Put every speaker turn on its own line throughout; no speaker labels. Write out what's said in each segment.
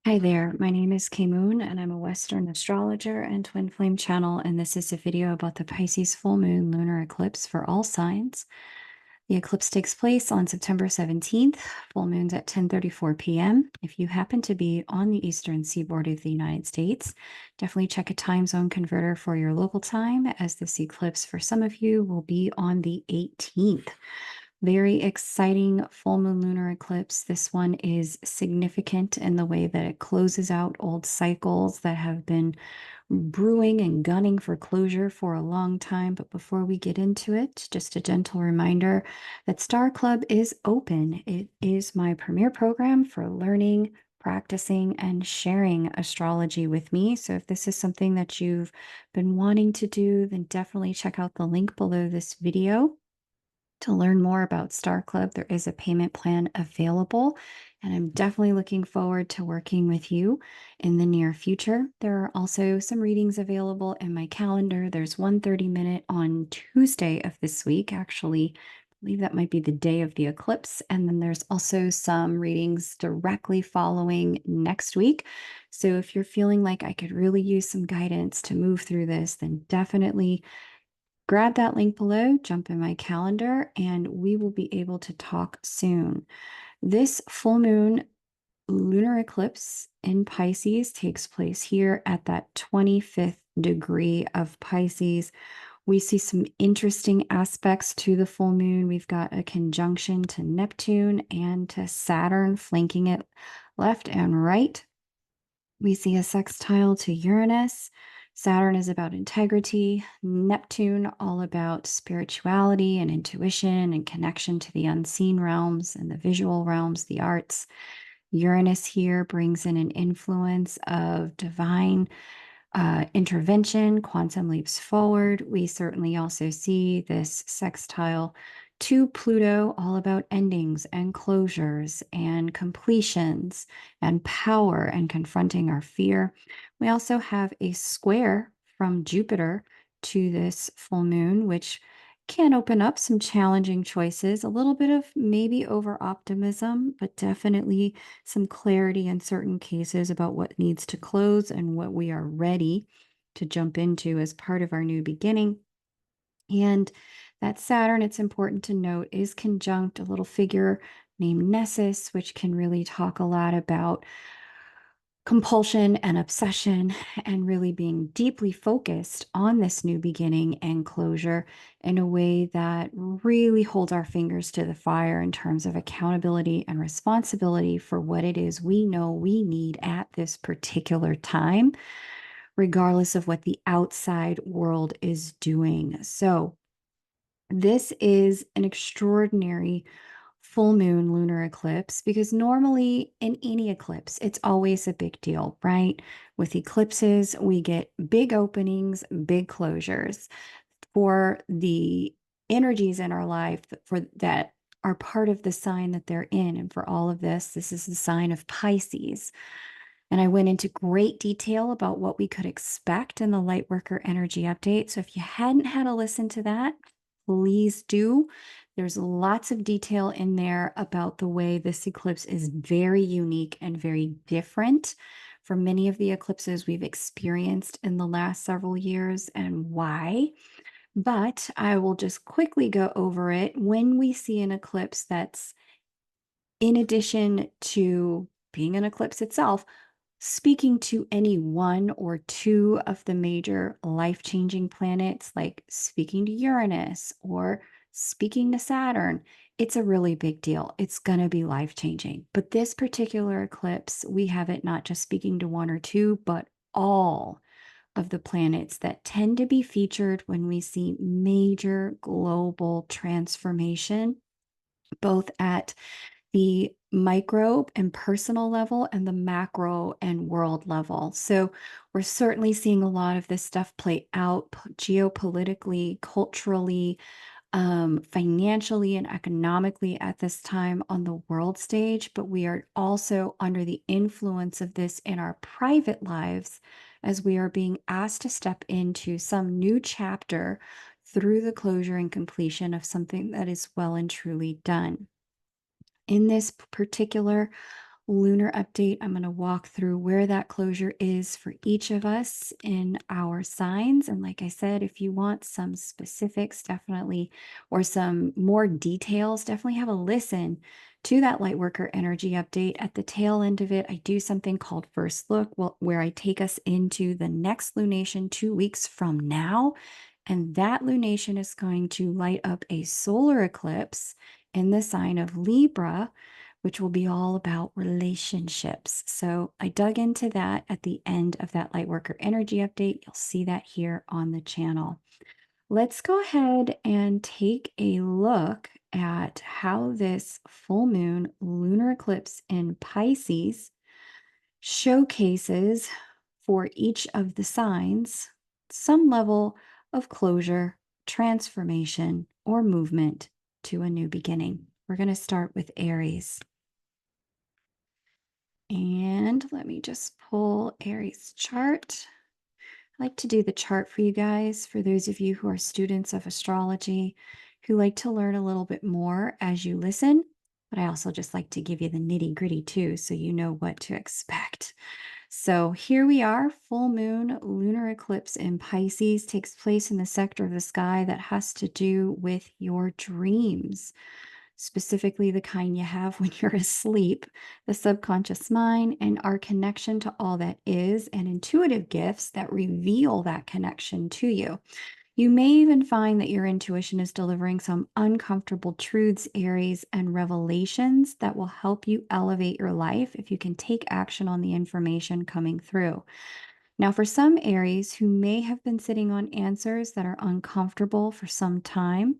Hi there, my name is Kay Moon, and I'm a Western astrologer and twin flame channel, and this is a video about the Pisces full moon lunar eclipse for all signs. The eclipse takes place on September 17th, full moon's at 10:34 p.m. If you happen to be on the eastern seaboard of the United States, definitely check a time zone converter for your local time, as this eclipse for some of you will be on the 18th. Very exciting full moon lunar eclipse. This one is significant in the way that it closes out old cycles that have been brewing and gunning for closure for a long time. But before we get into it, just a gentle reminder that Star Club is open. It is my premier program for learning, practicing, and sharing astrology with me. So if this is something that you've been wanting to do, then definitely check out the link below this video. To learn more about Star Club, there is a payment plan available, and I'm definitely looking forward to working with you in the near future. There are also some readings available in my calendar. There's one 30-minute on Tuesday of this week. Actually, I believe that might be the day of the eclipse. And then there's also some readings directly following next week. So if you're feeling like I could really use some guidance to move through this, then definitely grab that link below, jump in my calendar, and we will be able to talk soon. This full moon lunar eclipse in Pisces takes place here at that 25th degree of Pisces. We see some interesting aspects to the full moon. We've got a conjunction to Neptune and to Saturn, flanking it left and right. We see a sextile to Uranus. Saturn is about integrity. Neptune, all about spirituality and intuition and connection to the unseen realms and the visual realms, the arts. Uranus here brings in an influence of divine intervention, quantum leaps forward. We certainly also see this sextile to Pluto, all about endings and closures and completions and power and confronting our fear. We also have a square from Jupiter to this full moon, which can open up some challenging choices, a little bit of maybe over optimism, but definitely some clarity in certain cases about what needs to close and what we are ready to jump into as part of our new beginning. And that Saturn, it's important to note, is conjunct a little figure named Nessus, which can really talk a lot about compulsion and obsession, and really being deeply focused on this new beginning and closure in a way that really holds our fingers to the fire in terms of accountability and responsibility for what it is we know we need at this particular time, regardless of what the outside world is doing. So, this is an extraordinary full moon lunar eclipse because normally in any eclipse, it's always a big deal, right? With eclipses, we get big openings, big closures. For the energies in our life for that are part of the sign that they're in. And for all of this, this is the sign of Pisces. And I went into great detail about what we could expect in the Lightworker Energy Update. So if you hadn't had a listen to that, please do. There's lots of detail in there about the way this eclipse is very unique and very different from many of the eclipses we've experienced in the last several years and why. But I will just quickly go over it. When we see an eclipse that's, in addition to being an eclipse itself, speaking to any one or two of the major life-changing planets, like speaking to Uranus or speaking to Saturn, it's a really big deal. It's going to be life-changing. But this particular eclipse, we have it not just speaking to one or two, but all of the planets that tend to be featured when we see major global transformation, both at the micro and personal level and the macro and world level. So we're certainly seeing a lot of this stuff play out geopolitically, culturally, financially, and economically at this time on the world stage. But we are also under the influence of this in our private lives as we are being asked to step into some new chapter through the closure and completion of something that is well and truly done. In this particular lunar update. I'm going to walk through where that closure is for each of us in our signs. And like I said, if you want some specifics, definitely, or some more details, definitely have a listen to that Lightworker energy update. At the tail end of it, I do something called First Look, where I take us into the next lunation 2 weeks from now. And that lunation is going to light up a solar eclipse in the sign of Libra, which will be all about relationships. So I dug into that at the end of that Lightworker energy update. You'll see that here on the channel. Let's go ahead and take a look at how this full moon lunar eclipse in Pisces showcases for each of the signs some level of closure, transformation, or movement to a new beginning. We're going to start with Aries. And let me just pull Aries chart. I like to do the chart for you guys, for those of you who are students of astrology, who like to learn a little bit more as you listen. But I also just like to give you the nitty gritty too, so you know what to expect. So here we are, full moon lunar eclipse in Pisces takes place in the sector of the sky that has to do with your dreams, specifically the kind you have when you're asleep, the subconscious mind, and our connection to all that is, and intuitive gifts that reveal that connection to you. You may even find that your intuition is delivering some uncomfortable truths, Aries, and revelations that will help you elevate your life if you can take action on the information coming through. Now, for some Aries who may have been sitting on answers that are uncomfortable for some time,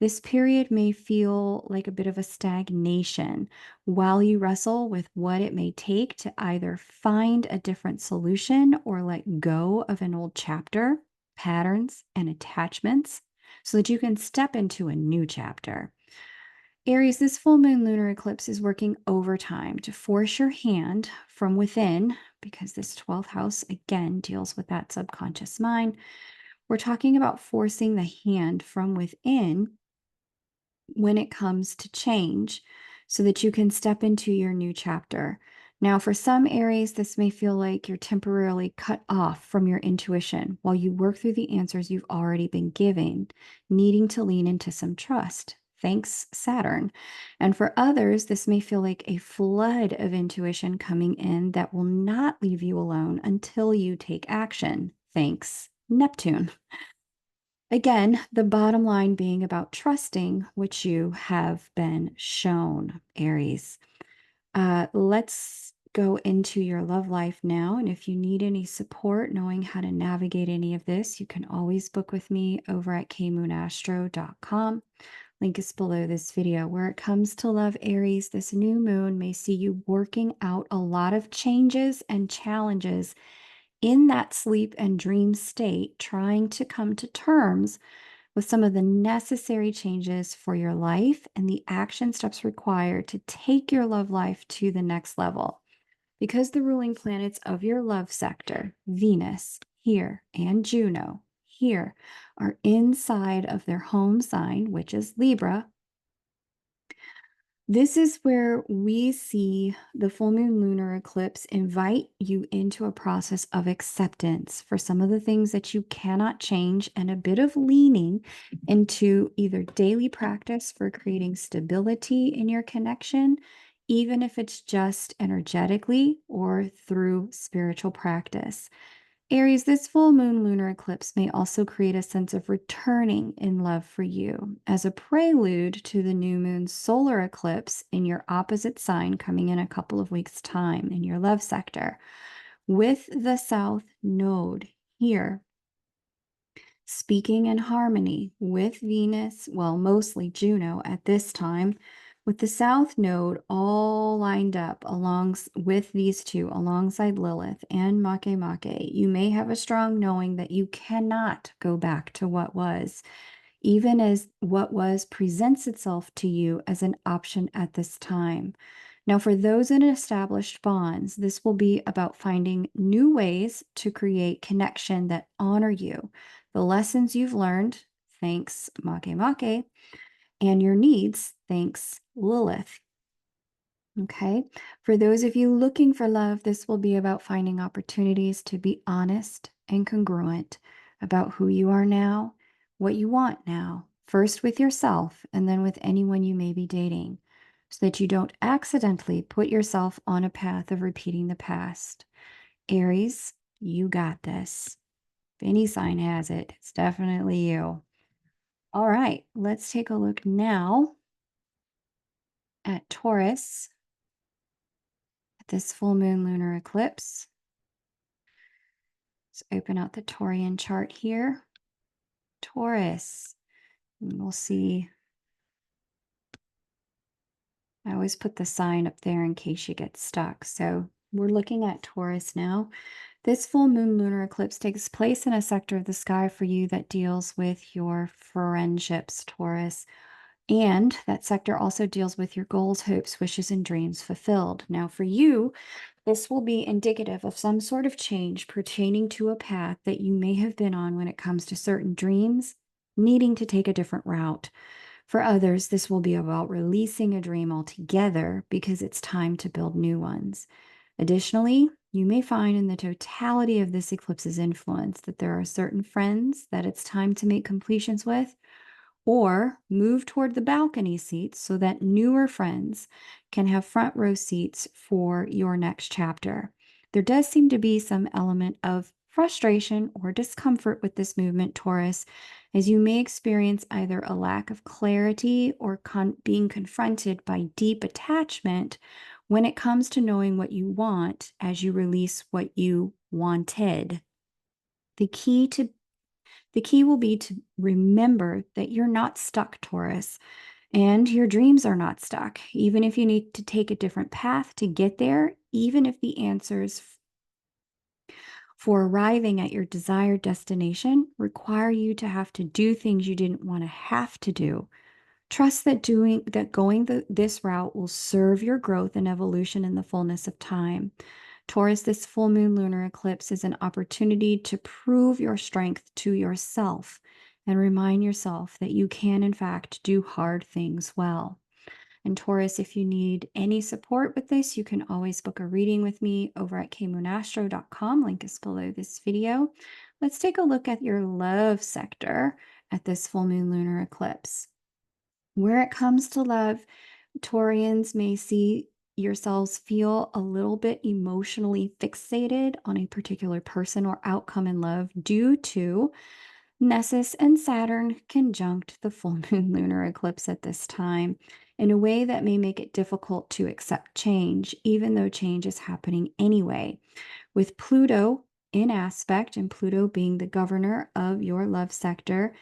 this period may feel like a bit of a stagnation while you wrestle with what it may take to either find a different solution or let go of an old chapter, patterns, and attachments so that you can step into a new chapter. Aries, this full moon lunar eclipse is working overtime to force your hand from within, because this 12th house again deals with that subconscious mind. We're talking about forcing the hand from within when it comes to change so that you can step into your new chapter. Now, for some Aries, this may feel like you're temporarily cut off from your intuition while you work through the answers you've already been given, needing to lean into some trust. Thanks, Saturn. And for others, this may feel like a flood of intuition coming in that will not leave you alone until you take action. Thanks, Neptune. Again, the bottom line being about trusting which you have been shown, Aries. Let's go into your love life now. And if you need any support knowing how to navigate any of this, you can always book with me over at kmoonastro.com. Link is below this video. Where it comes to love, Aries, this new moon may see you working out a lot of changes and challenges in that sleep and dream state, trying to come to terms with some of the necessary changes for your life and the action steps required to take your love life to the next level. Because the ruling planets of your love sector, Venus here and Juno here, are inside of their home sign, which is Libra. This is where we see the full moon lunar eclipse invite you into a process of acceptance for some of the things that you cannot change, and a bit of leaning into either daily practice for creating stability in your connection, even if it's just energetically or through spiritual practice. Aries, this full moon lunar eclipse may also create a sense of returning in love for you as a prelude to the new moon solar eclipse in your opposite sign coming in a couple of weeks' time in your love sector, with the South Node here speaking in harmony with Venus, well, mostly Juno at this time, with the South Node all lined up along with these two, alongside Lilith and Makemake. You may have a strong knowing that you cannot go back to what was, even as what was presents itself to you as an option at this time. Now, for those in established bonds, this will be about finding new ways to create connection that honor you, the lessons you've learned, thanks Makemake, and your needs, thanks Lilith. Okay. For those of you looking for love, this will be about finding opportunities to be honest and congruent about who you are now, what you want now, first with yourself and then with anyone you may be dating, so that you don't accidentally put yourself on a path of repeating the past. Aries, you got this. If any sign has it, it's definitely you. All right, let's take a look now at Taurus, at this full moon lunar eclipse. Let's open out the Taurian chart here. Taurus. And we'll see. I always put the sign up there in case you get stuck. So we're looking at Taurus now. This full moon lunar eclipse takes place in a sector of the sky for you that deals with your friendships, Taurus. And that sector also deals with your goals, hopes, wishes, and dreams fulfilled. Now, for you, this will be indicative of some sort of change pertaining to a path that you may have been on when it comes to certain dreams, needing to take a different route. For others, this will be about releasing a dream altogether because it's time to build new ones. Additionally, you may find in the totality of this eclipse's influence that there are certain friends that it's time to make completions with, or move toward the balcony seats so that newer friends can have front row seats for your next chapter. There does seem to be some element of frustration or discomfort with this movement, Taurus, as you may experience either a lack of clarity or being confronted by deep attachment when it comes to knowing what you want as you release what you wanted. The key to the key will be to remember that you're not stuck, Taurus, and your dreams are not stuck. Even if you need to take a different path to get there, even if the answers for arriving at your desired destination require you to have to do things you didn't want to have to do. Trust that going this route will serve your growth and evolution in the fullness of time. Taurus, this full moon lunar eclipse is an opportunity to prove your strength to yourself and remind yourself that you can, in fact, do hard things well. And Taurus, if you need any support with this, you can always book a reading with me over at kmoonastro.com. Link is below this video. Let's take a look at your love sector at this full moon lunar eclipse. Where it comes to love, Taurians may see yourselves feel a little bit emotionally fixated on a particular person or outcome in love due to Nessus and Saturn conjunct the full moon lunar eclipse at this time in a way that may make it difficult to accept change, even though change is happening anyway. With Pluto in aspect, and Pluto being the governor of your love sector,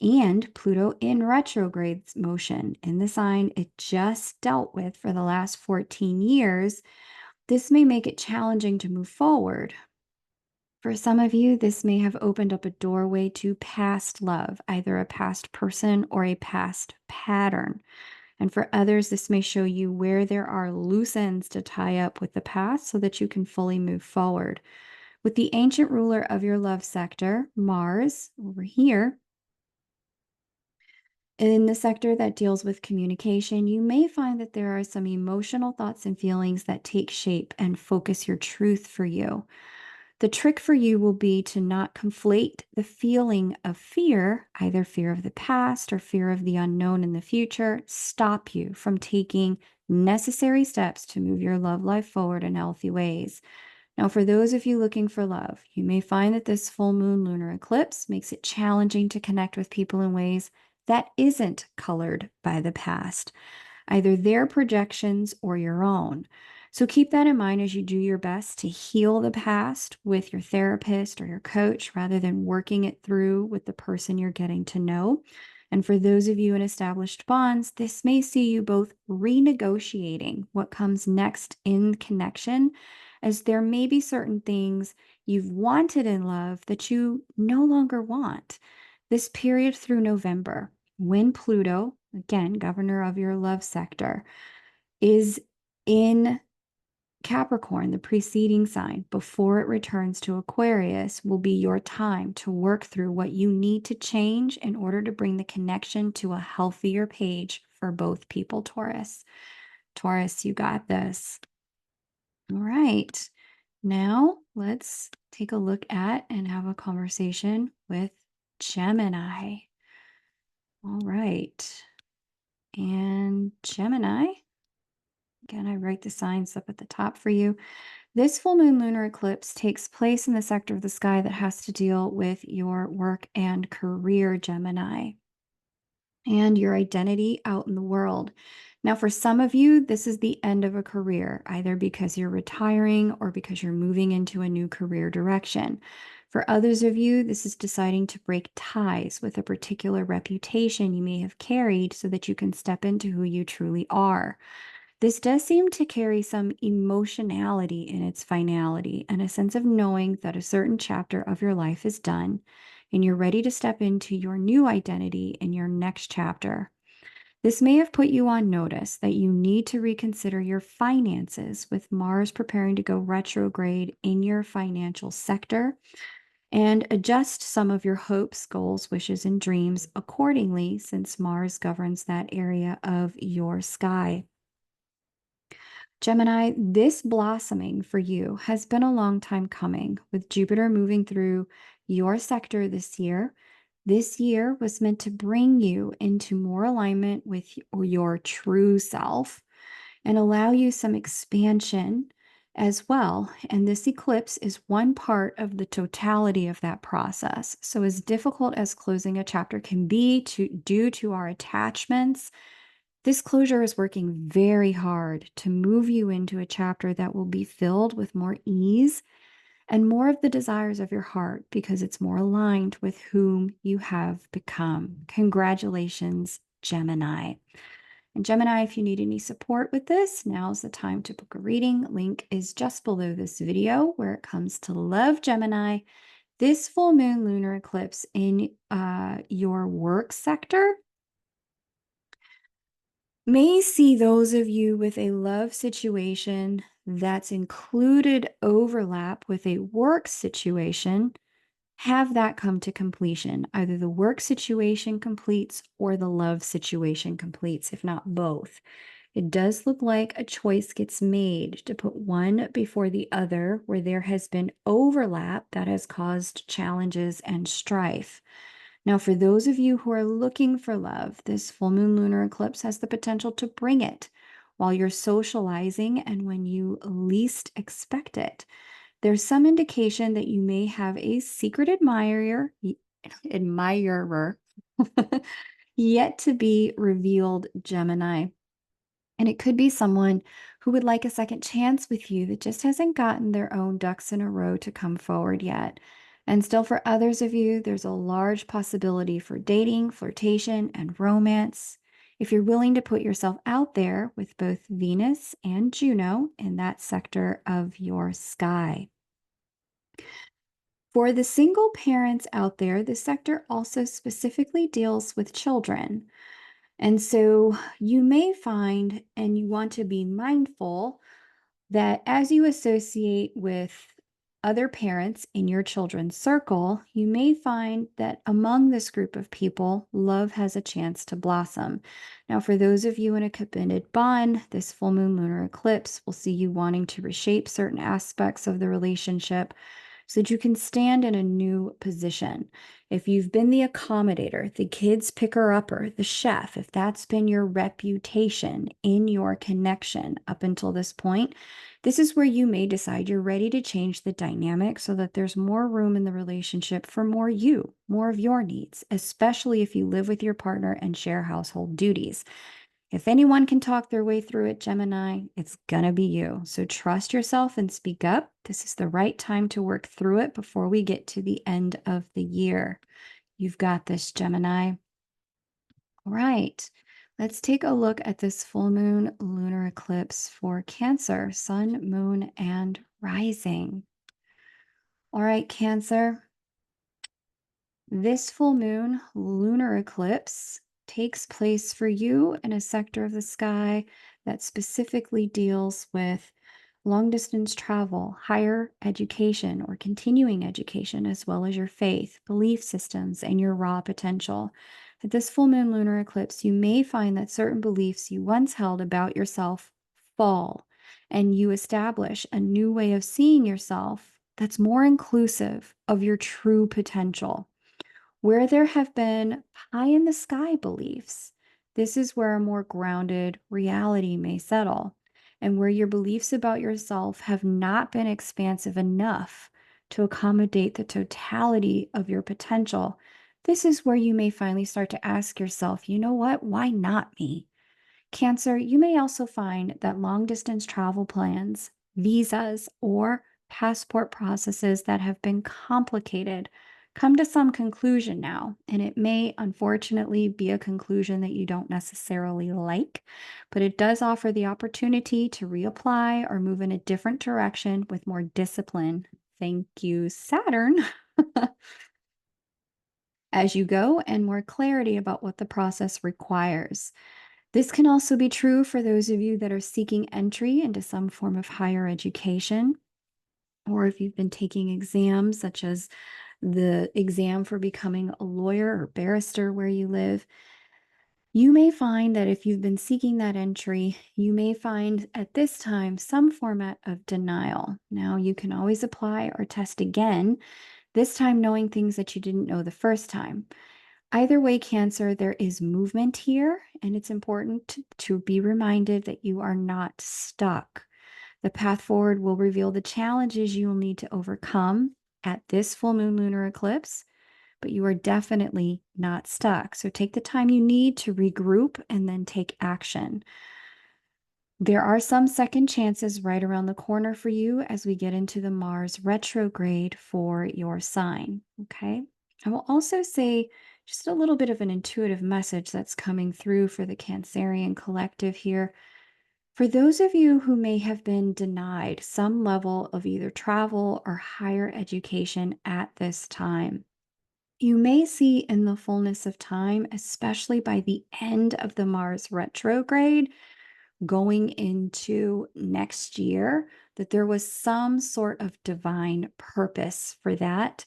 and Pluto in retrograde motion in the sign it just dealt with for the last 14 years, this may make it challenging to move forward. For some of you, this may have opened up a doorway to past love, either a past person or a past pattern. And for others, this may show you where there are loose ends to tie up with the past so that you can fully move forward. With the ancient ruler of your love sector, Mars, over here, in the sector that deals with communication, you may find that there are some emotional thoughts and feelings that take shape and focus your truth for you. The trick for you will be to not conflate the feeling of fear, either fear of the past or fear of the unknown in the future, stop you from taking necessary steps to move your love life forward in healthy ways. Now, for those of you looking for love, you may find that this full moon lunar eclipse makes it challenging to connect with people in ways that isn't colored by the past, either their projections or your own. So keep that in mind as you do your best to heal the past with your therapist or your coach rather than working it through with the person you're getting to know. And for those of you in established bonds, this may see you both renegotiating what comes next in connection, as there may be certain things you've wanted in love that you no longer want. This period through November, when Pluto, again, governor of your love sector, is in Capricorn, the preceding sign, before it returns to Aquarius, will be your time to work through what you need to change in order to bring the connection to a healthier page for both people, Taurus. Taurus, you got this. All right. Now let's take a look at and have a conversation with Gemini. All right. And Gemini, again, I write the signs up at the top for you. This full moon lunar eclipse takes place in the sector of the sky that has to deal with your work and career, Gemini, and your identity out in the world. Now, for some of you, this is the end of a career, either because you're retiring or because you're moving into a new career direction. For others of you, this is deciding to break ties with a particular reputation you may have carried so that you can step into who you truly are. This does seem to carry some emotionality in its finality and a sense of knowing that a certain chapter of your life is done and you're ready to step into your new identity in your next chapter. This may have put you on notice that you need to reconsider your finances with Mars preparing to go retrograde in your financial sector and adjust some of your hopes, goals, wishes, and dreams accordingly since Mars governs that area of your sky. Gemini, this blossoming for you has been a long time coming with Jupiter moving through your sector this year. This year was meant to bring you into more alignment with your true self and allow you some expansion as well. And this eclipse is one part of the totality of that process. So as difficult as closing a chapter can be due to our attachments, this closure is working very hard to move you into a chapter that will be filled with more ease and more of the desires of your heart because it's more aligned with whom you have become. Congratulations, Gemini. And Gemini, if you need any support with this, now's the time to book a reading. Link is just below this video where it comes to love, Gemini. This full moon lunar eclipse in your work sector may see those of you with a love situation that's included overlap with a work situation have that come to completion. Either the work situation completes or the love situation completes, if not both. It does look like a choice gets made to put one before the other where there has been overlap that has caused challenges and strife. Now, for those of you who are looking for love, this full moon lunar eclipse has the potential to bring it while you're socializing and when you least expect it. There's some indication that you may have a secret admirer yet to be revealed, Gemini. And it could be someone who would like a second chance with you that just hasn't gotten their own ducks in a row to come forward yet. And still, for others of you, there's a large possibility for dating, flirtation, and romance. If you're willing to put yourself out there with both Venus and Juno in that sector of your sky. For the single parents out there, this sector also specifically deals with children. And so you may find, and you want to be mindful, that as you associate with other parents in your children's circle, you may find that among this group of people, love has a chance to blossom. Now, for those of you in a committed bond, this full moon lunar eclipse will see you wanting to reshape certain aspects of the relationship so that you can stand in a new position. If you've been the accommodator, the kids picker-upper, the chef, if that's been your reputation in your connection up until this point, this is where you may decide you're ready to change the dynamic so that there's more room in the relationship for more you, more of your needs, especially if you live with your partner and share household duties. If anyone can talk their way through it, Gemini, it's gonna be you. So trust yourself and speak up. This is the right time to work through it before we get to the end of the year. You've got this, Gemini. All right, let's take a look at this full moon lunar eclipse for Cancer, Sun, Moon, and Rising. All right, Cancer. This full moon lunar eclipse takes place for you in a sector of the sky that specifically deals with long distance travel, higher education, or continuing education, as well as your faith, belief systems, and your raw potential. At this full moon lunar eclipse, you may find that certain beliefs you once held about yourself fall and you establish a new way of seeing yourself that's more inclusive of your true potential. Where there have been pie in the sky beliefs, this is where a more grounded reality may settle, and where your beliefs about yourself have not been expansive enough to accommodate the totality of your potential. This is where you may finally start to ask yourself, you know what? Why not me? Cancer, you may also find that long distance travel plans, visas, or passport processes that have been complicated come to some conclusion now. And it may unfortunately be a conclusion that you don't necessarily like, but it does offer the opportunity to reapply or move in a different direction with more discipline. Thank you, Saturn. As you go, and more clarity about what the process requires. This can also be true for those of you that are seeking entry into some form of higher education, or if you've been taking exams, such as the exam for becoming a lawyer or barrister where you live. You may find that if you've been seeking that entry, you may find at this time some format of denial. Now, you can always apply or test again, this time knowing things that you didn't know the first time. Either way, Cancer, there is movement here, and it's important to be reminded that you are not stuck. The path forward will reveal the challenges you will need to overcome at this full moon lunar eclipse, but you are definitely not stuck. So take the time you need to regroup and then take action. There are some second chances right around the corner for you as we get into the Mars retrograde for your sign, okay? I will also say just a little bit of an intuitive message that's coming through for the Cancerian collective here. For those of you who may have been denied some level of either travel or higher education at this time, you may see in the fullness of time, especially by the end of the Mars retrograde, going into next year, that there was some sort of divine purpose for that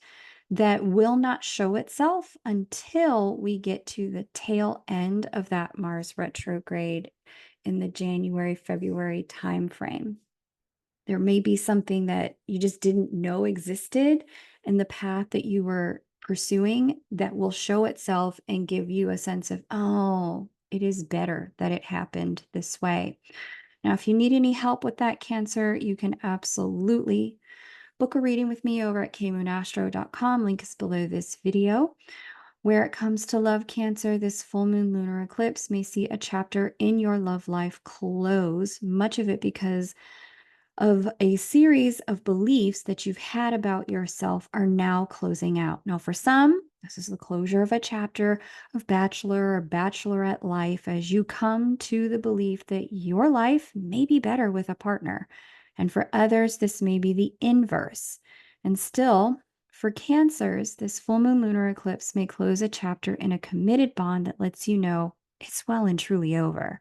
that will not show itself until we get to the tail end of that Mars retrograde in the January, February timeframe. There may be something that you just didn't know existed in the path that you were pursuing that will show itself and give you a sense of, oh, it is better that it happened this way. Now, if you need any help with that, Cancer, you can absolutely book a reading with me over at kmoonastro.com. Link is below this video. Where it comes to love, Cancer, this full moon lunar eclipse may see a chapter in your love life close, much of it because of a series of beliefs that you've had about yourself are now closing out. Now, for some, this is the closure of a chapter of bachelor or bachelorette life as you come to the belief that your life may be better with a partner. And for others, this may be the inverse. And still, for Cancers, this full moon lunar eclipse may close a chapter in a committed bond that lets you know it's well and truly over.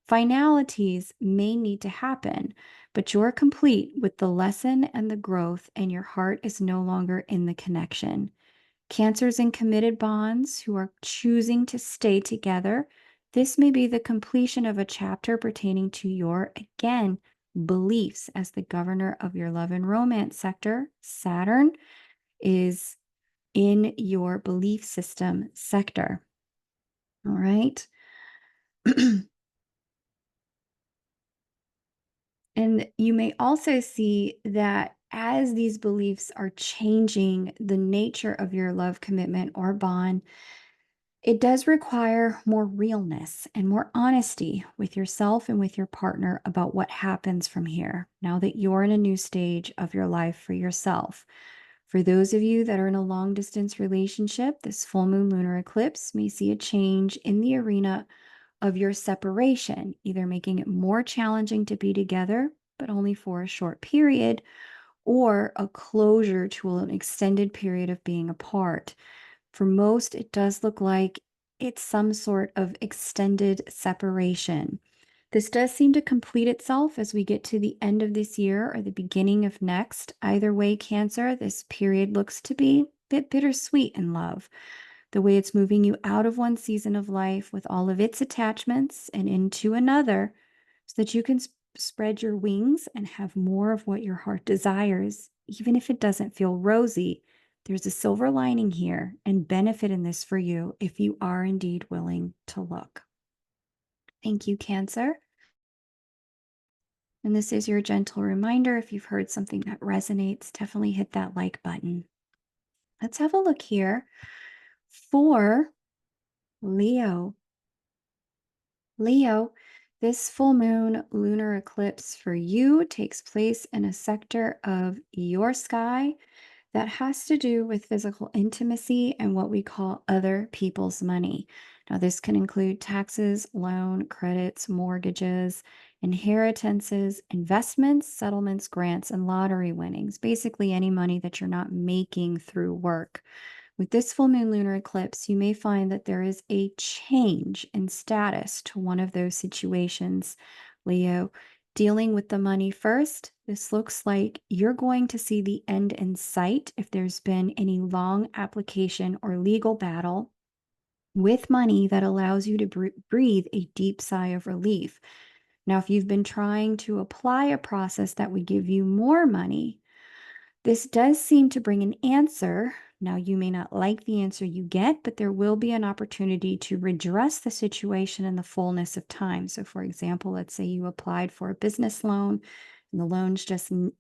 Finalities may need to happen, but you're complete with the lesson and the growth, and your heart is no longer in the connection. Cancers in committed bonds who are choosing to stay together, this may be the completion of a chapter pertaining to your, again, beliefs as the governor of your love and romance sector. Saturn is in your belief system sector. All right. And you may also see that as these beliefs are changing the nature of your love commitment or bond, it does require more realness and more honesty with yourself and with your partner about what happens from here, now that you're in a new stage of your life for yourself. For those of you that are in a long distance relationship, this full moon lunar eclipse may see a change in the arena of your separation, either making it more challenging to be together, but only for a short period, or a closure to an extended period of being apart. For most, it does look like it's some sort of extended separation. This does seem to complete itself as we get to the end of this year or the beginning of next. Either way, Cancer, this period looks to be a bit bittersweet in love. The way it's moving you out of one season of life with all of its attachments and into another, so that you can spread your wings and have more of what your heart desires, even if it doesn't feel rosy. There's a silver lining here and benefit in this for you if you are indeed willing to look. Thank you, Cancer. And this is your gentle reminder. If you've heard something that resonates, definitely hit that like button. Let's have a look here for Leo. Leo, this full moon lunar eclipse for you takes place in a sector of your sky that has to do with physical intimacy and what we call other people's money. Now, this can include taxes, loan, credits, mortgages, inheritances, investments, settlements, grants, and lottery winnings. Basically, any money that you're not making through work. With this full moon lunar eclipse, you may find that there is a change in status to one of those situations, Leo. Dealing with the money first, this looks like you're going to see the end in sight if there's been any long application or legal battle with money that allows you to breathe a deep sigh of relief. Now, if you've been trying to apply a process that would give you more money, this does seem to bring an answer. Now, you may not like the answer you get, but there will be an opportunity to redress the situation in the fullness of time. So, for example, let's say you applied for a business loan and the loans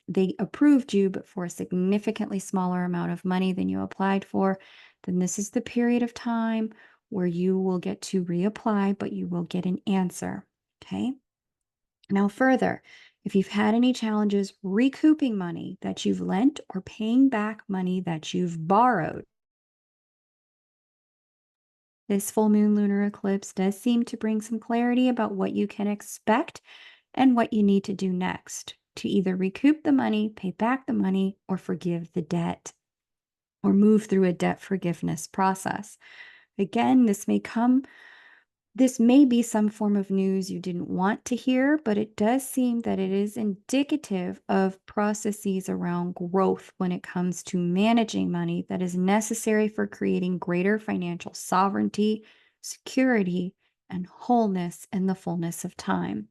they approved you, but for a significantly smaller amount of money than you applied for, then this is the period of time where you will get to reapply, but you will get an answer. Okay. Now, further, if you've had any challenges recouping money that you've lent or paying back money that you've borrowed, this full moon lunar eclipse does seem to bring some clarity about what you can expect and what you need to do next to either recoup the money, pay back the money, or forgive the debt, or move through a debt forgiveness process. Again, this may be some form of news you didn't want to hear, but it does seem that it is indicative of processes around growth when it comes to managing money that is necessary for creating greater financial sovereignty, security, and wholeness in the fullness of time.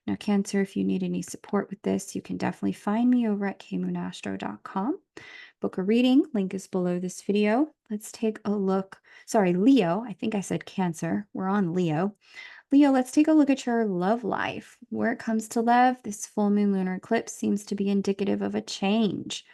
Now, Cancer, if you need any support with this, you can definitely find me over at kmoonastro.com. Book a reading, link is below this video. Let's take a look. Sorry, Leo. I think I said Cancer. We're on Leo. Leo, let's take a look at your love life. Where it comes to love, this full moon lunar eclipse seems to be indicative of a change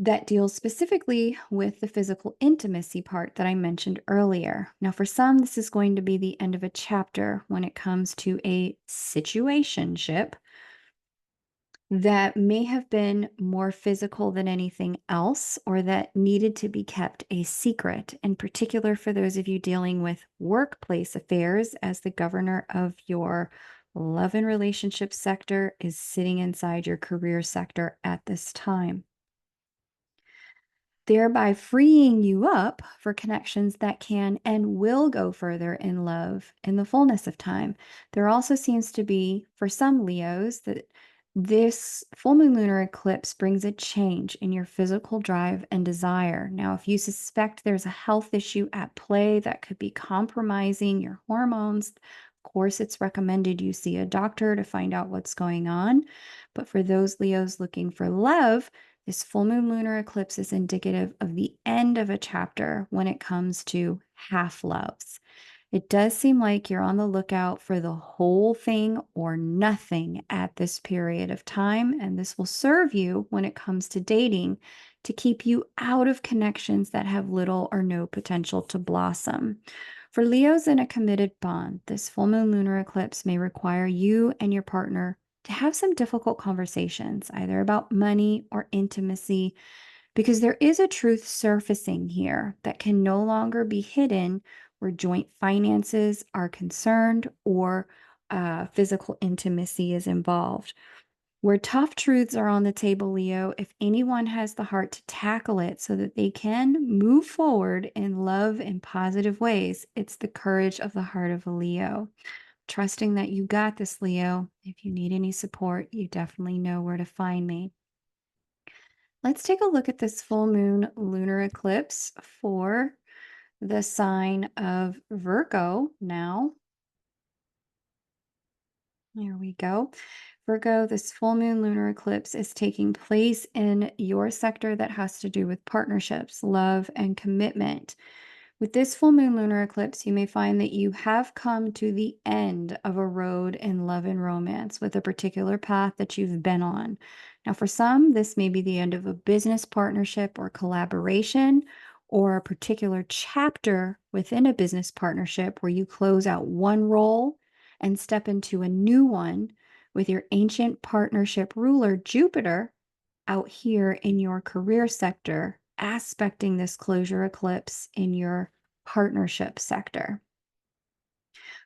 that deals specifically with the physical intimacy part that I mentioned earlier. Now, for some, this is going to be the end of a chapter when it comes to a situationship that may have been more physical than anything else, or that needed to be kept a secret, in particular for those of you dealing with workplace affairs, as the governor of your love and relationship sector is sitting inside your career sector at this time, thereby freeing you up for connections that can and will go further in love in the fullness of time. There also seems to be, for some Leos, that this full moon lunar eclipse brings a change in your physical drive and desire. Now, if you suspect there's a health issue at play that could be compromising your hormones, of course, it's recommended you see a doctor to find out what's going on. But for those Leos looking for love, this full moon lunar eclipse is indicative of the end of a chapter when it comes to half loves. It does seem like you're on the lookout for the whole thing or nothing at this period of time, and this will serve you when it comes to dating to keep you out of connections that have little or no potential to blossom. For Leos in a committed bond, this full moon lunar eclipse may require you and your partner to have some difficult conversations, either about money or intimacy, because there is a truth surfacing here that can no longer be hidden where joint finances are concerned or physical intimacy is involved. Where tough truths are on the table, Leo, if anyone has the heart to tackle it so that they can move forward in love in positive ways, it's the courage of the heart of a Leo. Trusting that you got this, Leo. If you need any support, you definitely know where to find me. Let's take a look at this full moon lunar eclipse for the sign of Virgo now. There we go. Virgo, this full moon lunar eclipse is taking place in your sector that has to do with partnerships, love, and commitment. With this full moon lunar eclipse, you may find that you have come to the end of a road in love and romance with a particular path that you've been on. Now, for some, this may be the end of a business partnership or collaboration, or a particular chapter within a business partnership where you close out one role and step into a new one with your ancient partnership ruler, Jupiter, out here in your career sector, aspecting this closure eclipse in your partnership sector.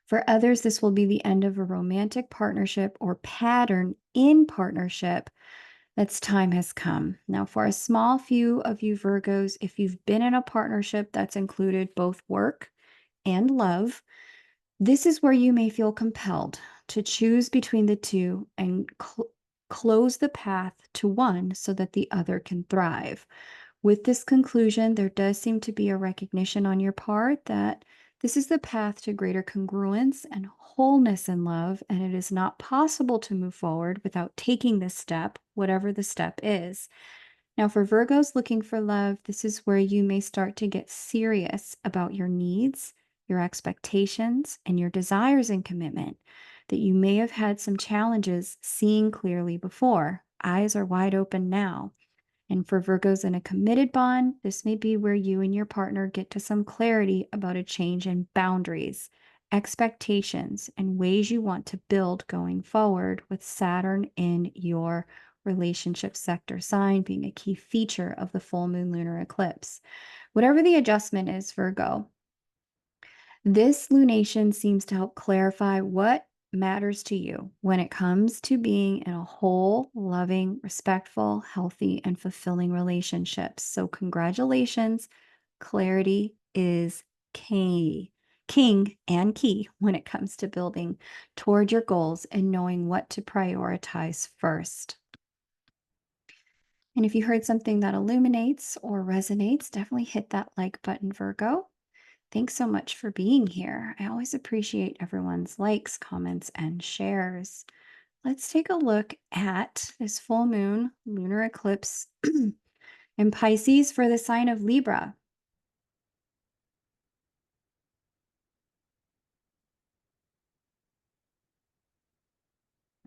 For others, this will be the end of a romantic partnership or pattern in partnership that's time has come. Now, for a small few of you Virgos, if you've been in a partnership that's included both work and love, this is where you may feel compelled to choose between the two and close the path to one so that the other can thrive. With this conclusion, there does seem to be a recognition on your part that this is the path to greater congruence and wholeness in love, and it is not possible to move forward without taking this step, whatever the step is. Now, for Virgos looking for love, this is where you may start to get serious about your needs, your expectations, and your desires in commitment that you may have had some challenges seeing clearly before. Eyes are wide open now. And for Virgos in a committed bond, this may be where you and your partner get to some clarity about a change in boundaries, expectations, and ways you want to build going forward, with Saturn in your relationship sector sign being a key feature of the full moon lunar eclipse. Whatever the adjustment is, Virgo, this lunation seems to help clarify what matters to you when it comes to being in a whole, loving, respectful, healthy, and fulfilling relationship. So, congratulations. Clarity is king and key when it comes to building toward your goals and knowing what to prioritize first. And if you heard something that illuminates or resonates, definitely hit that like button, Virgo. Thanks so much for being here. I always appreciate everyone's likes, comments, and shares. Let's take a look at this full moon lunar eclipse in Pisces for the sign of Libra.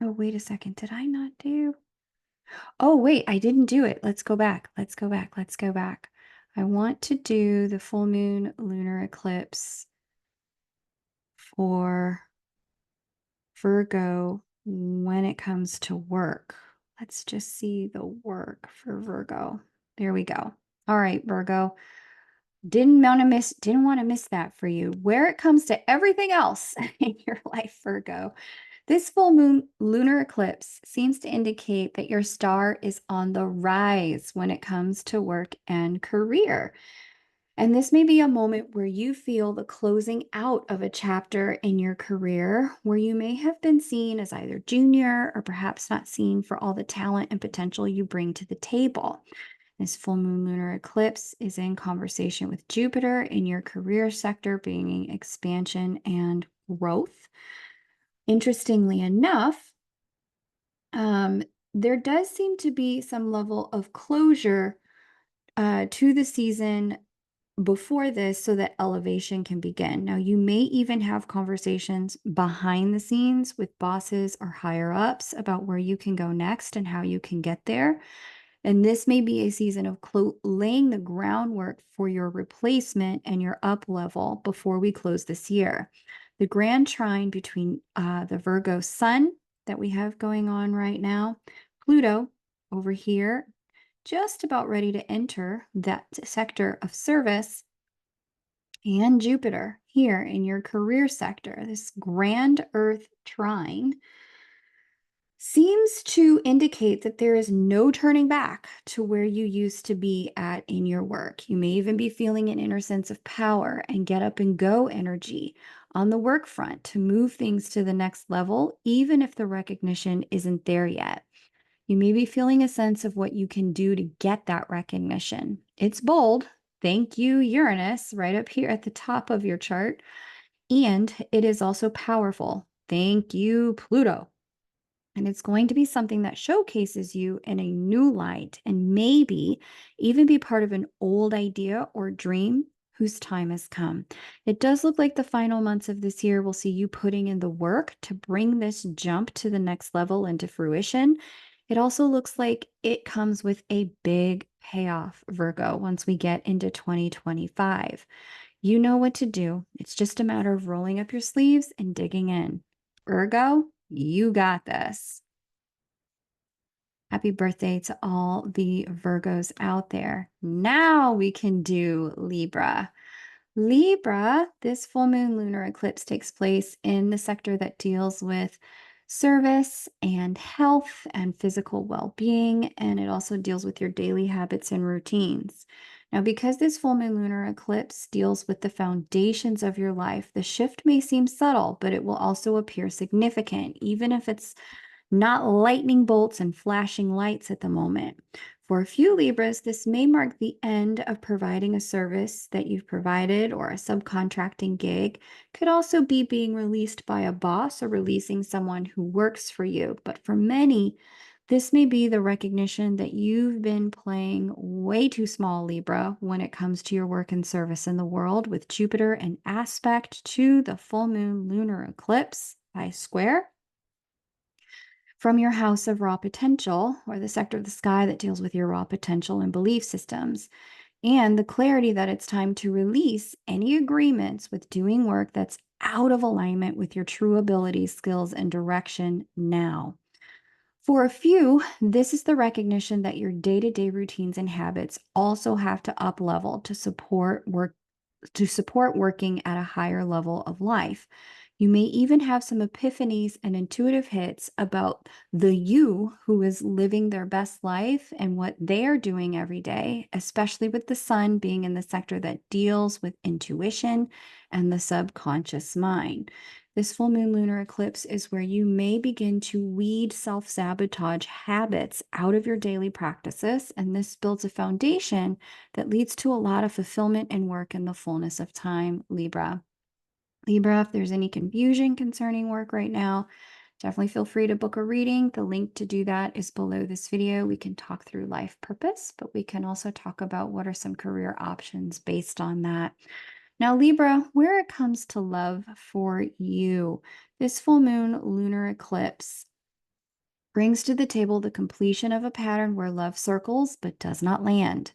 Oh, wait a second. Did I not do? Oh, wait, I didn't do it. Let's go back. Let's go back. Let's go back. I want to do the full moon lunar eclipse for Virgo when it comes to work. Let's just see the work for Virgo. There we go. All right, Virgo. Didn't want to miss that for you. Where it comes to everything else in your life, Virgo, this full moon lunar eclipse seems to indicate that your star is on the rise when it comes to work and career. And this may be a moment where you feel the closing out of a chapter in your career where you may have been seen as either junior or perhaps not seen for all the talent and potential you bring to the table. This full moon lunar eclipse is in conversation with Jupiter in your career sector, bringing expansion and growth. Interestingly enough, there does seem to be some level of closure to the season before this so that elevation can begin. Now, you may even have conversations behind the scenes with bosses or higher ups about where you can go next and how you can get there. And this may be a season of laying the groundwork for your replacement and your up level before we close this year. The grand trine between the Virgo sun that we have going on right now, Pluto over here, just about ready to enter that sector of service, and Jupiter here in your career sector, this grand Earth trine seems to indicate that there is no turning back to where you used to be at in your work. You may even be feeling an inner sense of power and get up and go energy on the work front to move things to the next level, even if the recognition isn't there yet. You may be feeling a sense of what you can do to get that recognition. It's bold. Thank you, Uranus, right up here at the top of your chart. And it is also powerful. Thank you, Pluto. And it's going to be something that showcases you in a new light and maybe even be part of an old idea or dream whose time has come. It does look like the final months of this year will see you putting in the work to bring this jump to the next level into fruition. It also looks like it comes with a big payoff, Virgo, once we get into 2025. You know what to do. It's just a matter of rolling up your sleeves and digging in. Virgo, you got this. Happy birthday to all the Virgos out there. Now we can do Libra. Libra, this full moon lunar eclipse takes place in the sector that deals with service and health and physical well-being, and it also deals with your daily habits and routines. Now, because this full moon lunar eclipse deals with the foundations of your life, the shift may seem subtle, but it will also appear significant, even if it's not lightning bolts and flashing lights at the moment. For a few Libras, this may mark the end of providing a service that you've provided, or a subcontracting gig. Could also be being released by a boss or releasing someone who works for you. But for many, this may be the recognition that you've been playing way too small, Libra, when it comes to your work and service in the world, with Jupiter in aspect to the full moon lunar eclipse by square from your house of raw potential, or the sector of the sky that deals with your raw potential and belief systems, and the clarity that it's time to release any agreements with doing work that's out of alignment with your true abilities, skills, and direction now. For a few, this is the recognition that your day-to-day routines and habits also have to up level to support working at a higher level of life. You may even have some epiphanies and intuitive hits about the you who is living their best life and what they are doing every day, especially with the sun being in the sector that deals with intuition and the subconscious mind. This full moon lunar eclipse is where you may begin to weed self-sabotage habits out of your daily practices, and this builds a foundation that leads to a lot of fulfillment and work in the fullness of time, Libra. Libra, if there's any confusion concerning work right now, definitely feel free to book a reading. The link to do that is below this video. We can talk through life purpose, but we can also talk about what are some career options based on that. Now, Libra, where it comes to love for you, this full moon lunar eclipse brings to the table the completion of a pattern where love circles but does not land.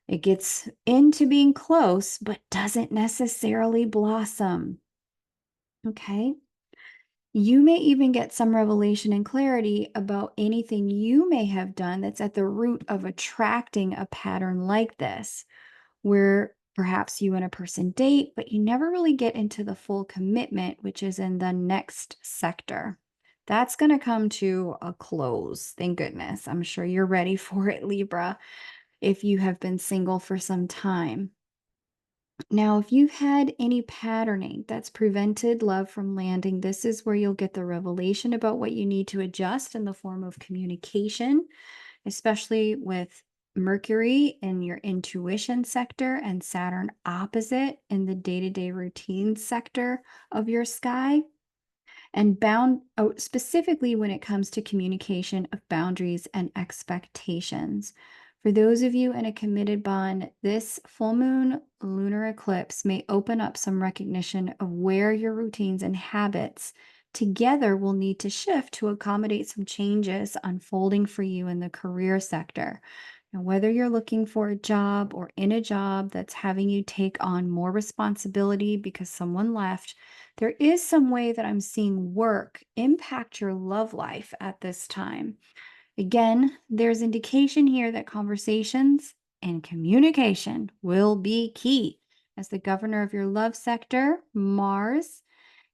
It gets into being close, but doesn't necessarily blossom. Okay. You may even get some revelation and clarity about anything you may have done that's at the root of attracting a pattern like this, where perhaps you and a person date, but you never really get into the full commitment, which is in the next sector. That's going to come to a close. Thank goodness. I'm sure you're ready for it, Libra, if you have been single for some time. Now, if you've had any patterning that's prevented love from landing, this is where you'll get the revelation about what you need to adjust in the form of communication, especially with Mercury in your intuition sector and Saturn opposite in the day-to-day routine sector of your sky. And specifically when it comes to communication of boundaries and expectations. For those of you in a committed bond, this full moon lunar eclipse may open up some recognition of where your routines and habits together will need to shift to accommodate some changes unfolding for you in the career sector. Now, whether you're looking for a job or in a job that's having you take on more responsibility because someone left, there is some way that I'm seeing work impact your love life at this time. Again, there's indication here that conversations and communication will be key, as the governor of your love sector, Mars,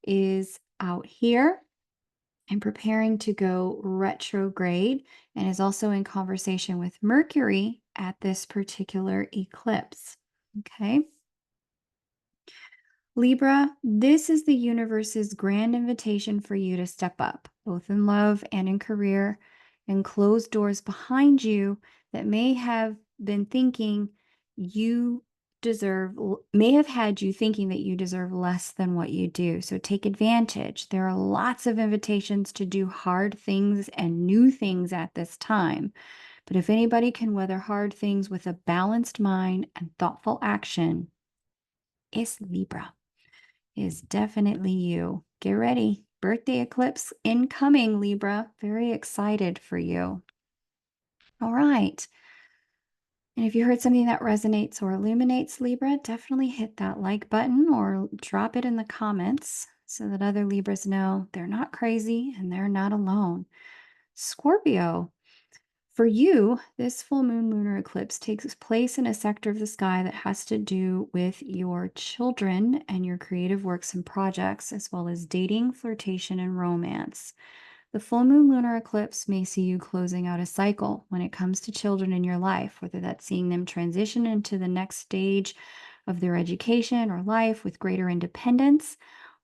is out here and preparing to go retrograde and is also in conversation with Mercury at this particular eclipse. Okay. Libra, this is the universe's grand invitation for you to step up, both in love and in career, and close doors behind you that may have been thinking you may have had you thinking that you deserve less than what you do. So take advantage. There are lots of invitations to do hard things and new things at this time. But if anybody can weather hard things with a balanced mind and thoughtful action, it's Libra. It's definitely you. Get ready. Birthday eclipse incoming, Libra. Very excited for you. All right. And if you heard something that resonates or illuminates Libra, definitely hit that like button or drop it in the comments so that other Libras know they're not crazy and they're not alone. Scorpio, for you, this full moon lunar eclipse takes place in a sector of the sky that has to do with your children and your creative works and projects, as well as dating, flirtation, and romance. The full moon lunar eclipse may see you closing out a cycle when it comes to children in your life, whether that's seeing them transition into the next stage of their education or life with greater independence,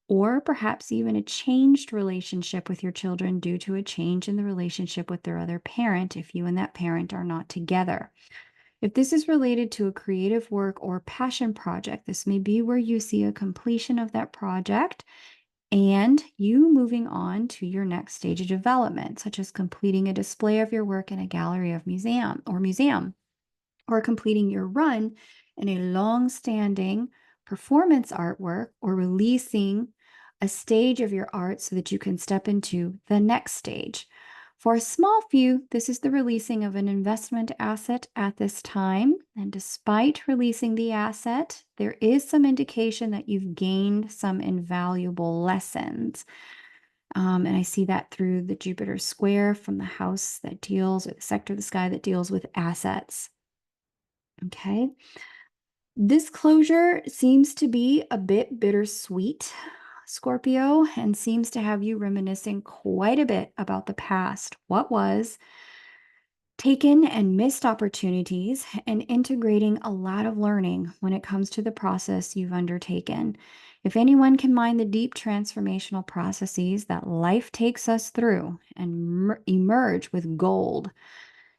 or perhaps even a changed relationship with your children due to a change in the relationship with their other parent if you and that parent are not together. If this is related to a creative work or passion project, this may be where you see a completion of that project and you moving on to your next stage of development, such as completing a display of your work in a gallery of museum, or completing your run in a long-standing performance artwork, or releasing a stage of your art so that you can step into the next stage. For a small few, this is the releasing of an investment asset at this time. And despite releasing the asset, there is some indication that you've gained some invaluable lessons. And I see that through the Jupiter square from the house that deals, or the sector of the sky that deals with assets. Okay. This closure seems to be a bit bittersweet, Scorpio, and seems to have you reminiscing quite a bit about the past, what was, taken and missed opportunities, and integrating a lot of learning when it comes to the process you've undertaken. If anyone can mind the deep transformational processes that life takes us through and emerge with gold,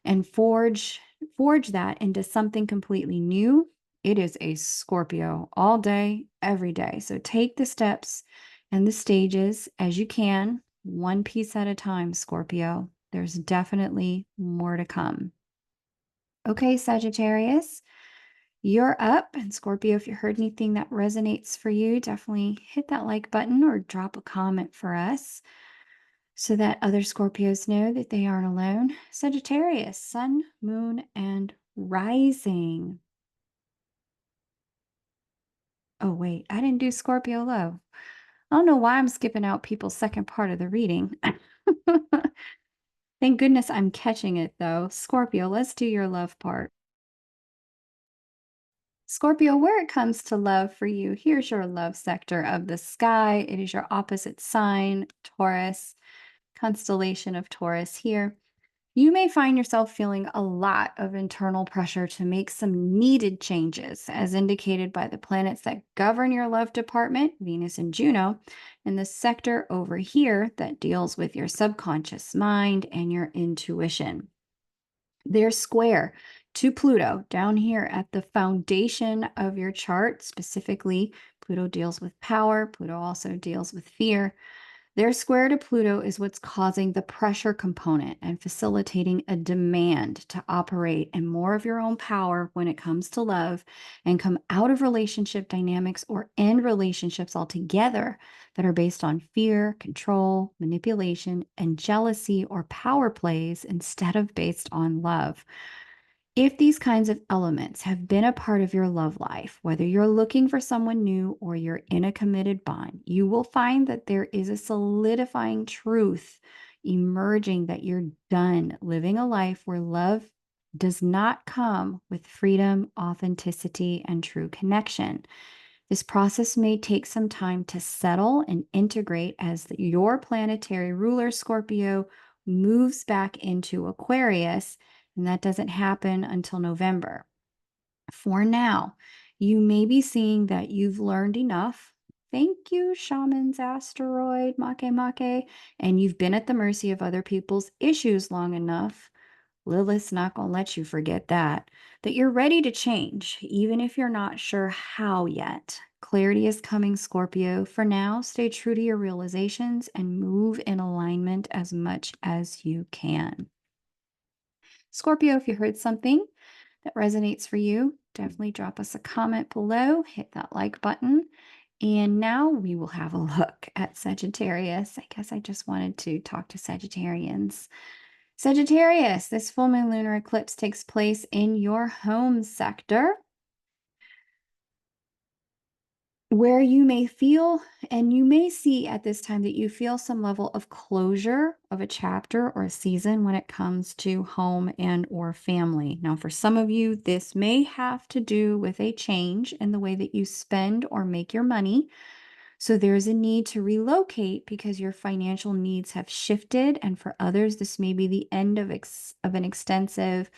and forge that into something completely new, it is a Scorpio all day, every day. So take the steps and the stages as you can, one piece at a time, Scorpio. There's definitely more to come. Okay, Sagittarius, you're up. And Scorpio, if you heard anything that resonates for you, definitely hit that like button or drop a comment for us, so that other Scorpios know that they aren't alone. Sagittarius, sun, moon, and rising. Oh, wait, I didn't do Scorpio low. I don't know why I'm skipping out people's second part of the reading. Thank goodness I'm catching it, though. Scorpio, let's do your love part. Scorpio, where it comes to love for you, here's your love sector of the sky. It is your opposite sign, Taurus, constellation of Taurus here. You may find yourself feeling a lot of internal pressure to make some needed changes, as indicated by the planets that govern your love department, Venus and Juno, and the sector over here that deals with your subconscious mind and your intuition. They're square to Pluto down here at the foundation of your chart. Specifically, Pluto deals with power. Pluto also deals with fear. Their square to Pluto is what's causing the pressure component and facilitating a demand to operate in more of your own power when it comes to love, and come out of relationship dynamics or end relationships altogether that are based on fear, control, manipulation, and jealousy or power plays instead of based on love. If these kinds of elements have been a part of your love life, whether you're looking for someone new or you're in a committed bond, you will find that there is a solidifying truth emerging that you're done living a life where love does not come with freedom, authenticity, and true connection. This process may take some time to settle and integrate as your planetary ruler, Scorpio, moves back into Aquarius, and that doesn't happen until November. For now, you may be seeing that you've learned enough. Thank you, Shaman's asteroid, Make Make. And you've been at the mercy of other people's issues long enough. Lilith's not going to let you forget that you're ready to change, even if you're not sure how yet. Clarity is coming, Scorpio. For now, stay true to your realizations and move in alignment as much as you can. Scorpio, if you heard something that resonates for you, definitely drop us a comment below, hit that like button. And now we will have a look at Sagittarius. I guess I just wanted to talk to Sagittarians. Sagittarius, this full moon lunar eclipse takes place in your home sector, where you may feel, and you may see at this time that you feel some level of closure of a chapter or a season when it comes to home and or family. Now, for some of you, this may have to do with a change in the way that you spend or make your money. So there's a need to relocate because your financial needs have shifted. And for others, this may be the end of an extensive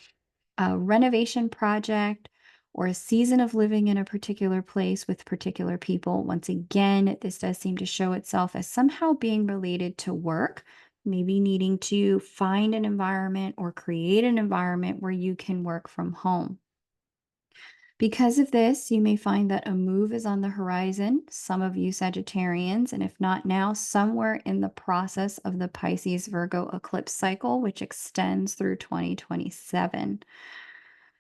renovation project or a season of living in a particular place with particular people. Once again, this does seem to show itself as somehow being related to work, maybe needing to find an environment or create an environment where you can work from home. Because of this, you may find that a move is on the horizon, some of you Sagittarians, and if not now, somewhere in the process of the Pisces Virgo eclipse cycle, which extends through 2027.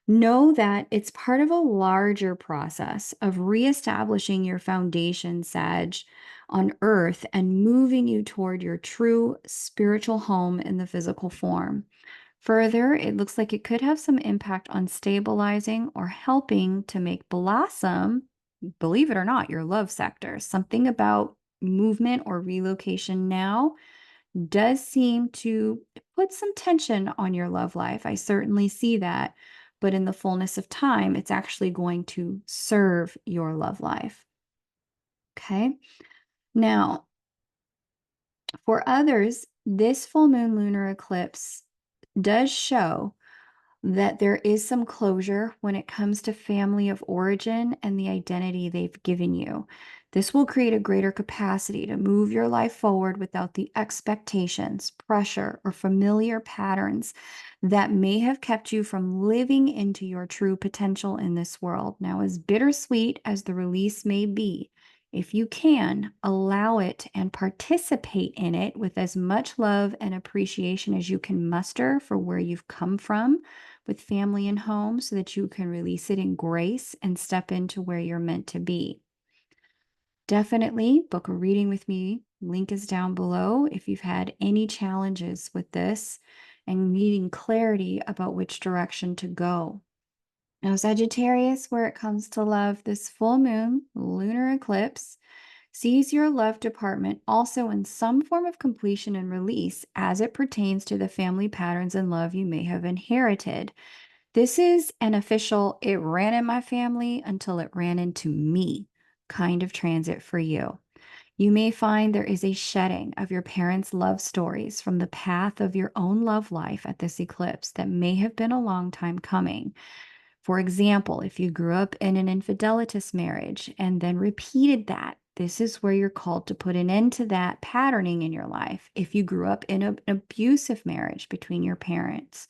Know that it's part of a larger process of reestablishing your foundation, Sag, on Earth and moving you toward your true spiritual home in the physical form. Further, it looks like it could have some impact on stabilizing or helping to make blossom, believe it or not, your love sector. Something about movement or relocation now does seem to put some tension on your love life. I certainly see that. But in the fullness of time, it's actually going to serve your love life. Okay. Now, for others, this full moon lunar eclipse does show that there is some closure when it comes to family of origin and the identity they've given you. This will create a greater capacity to move your life forward without the expectations, pressure, or familiar patterns that may have kept you from living into your true potential in this world. Now, as bittersweet as the release may be, if you can, allow it and participate in it with as much love and appreciation as you can muster for where you've come from with family and home, so that you can release it in grace and step into where you're meant to be. Definitely book a reading with me. Link is down below if you've had any challenges with this and needing clarity about which direction to go. Now, Sagittarius, where it comes to love, this full moon lunar eclipse sees your love department also in some form of completion and release as it pertains to the family patterns and love you may have inherited. This is an official, it ran in my family until it ran into me kind of transit for you. You may find there is a shedding of your parents' love stories from the path of your own love life at this eclipse that may have been a long time coming. For example, if you grew up in an infidelitous marriage and then repeated that, this is where you're called to put an end to that patterning in your life. If you grew up in an abusive marriage between your parents,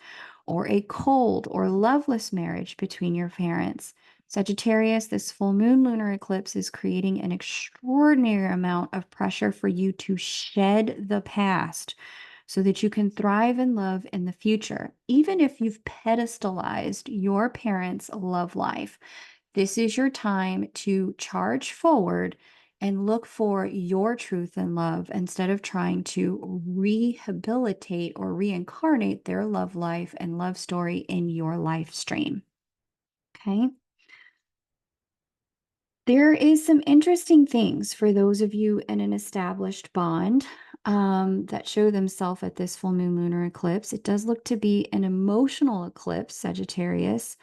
or a cold or loveless marriage between your parents, Sagittarius, this full moon lunar eclipse is creating an extraordinary amount of pressure for you to shed the past so that you can thrive and love in the future. Even if you've pedestalized your parents' love life, this is your time to charge forward and look for your truth and love instead of trying to rehabilitate or reincarnate their love life and love story in your life stream. Okay. There is some interesting things for those of you in an established bond that show themselves at this full moon lunar eclipse. It does look to be an emotional eclipse, Sagittarius,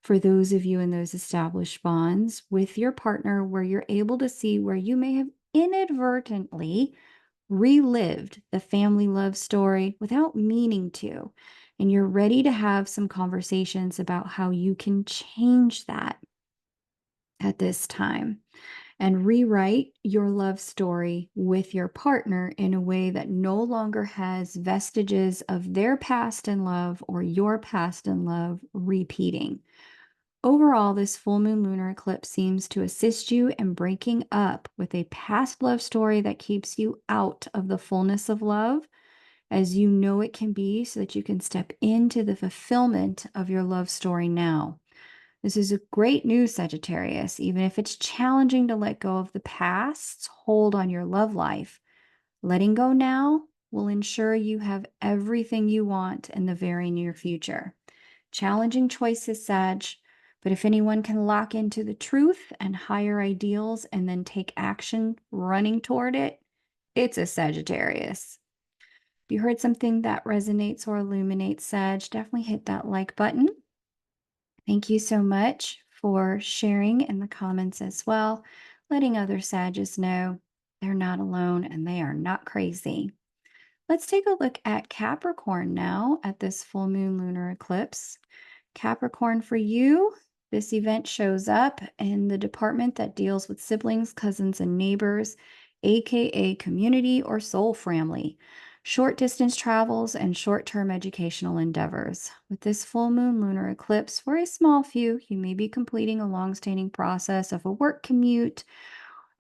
for those of you in those established bonds with your partner, where you're able to see where you may have inadvertently relived the family love story without meaning to. And you're ready to have some conversations about how you can change that at this time. and rewrite your love story with your partner in a way that no longer has vestiges of their past in love or your past in love repeating. Overall, this full moon lunar eclipse seems to assist you in breaking up with a past love story that keeps you out of the fullness of love as you know it can be, so that you can step into the fulfillment of your love story now. This is a great news, Sagittarius. Even if it's challenging to let go of the past's hold on your love life, letting go now will ensure you have everything you want in the very near future. Challenging choices, Sag, but if anyone can lock into the truth and higher ideals and then take action running toward it, it's a Sagittarius. If you heard something that resonates or illuminates, Sag, definitely hit that like button. Thank you so much for sharing in the comments as well, letting other Sages know they're not alone and they are not crazy. Let's take a look at Capricorn now at this full moon lunar eclipse. Capricorn, for you, this event shows up in the department that deals with siblings, cousins, and neighbors, aka community or soul family, short distance travels, and short term educational endeavors. With this full moon lunar eclipse, for a small few, you may be completing a long standing process of a work commute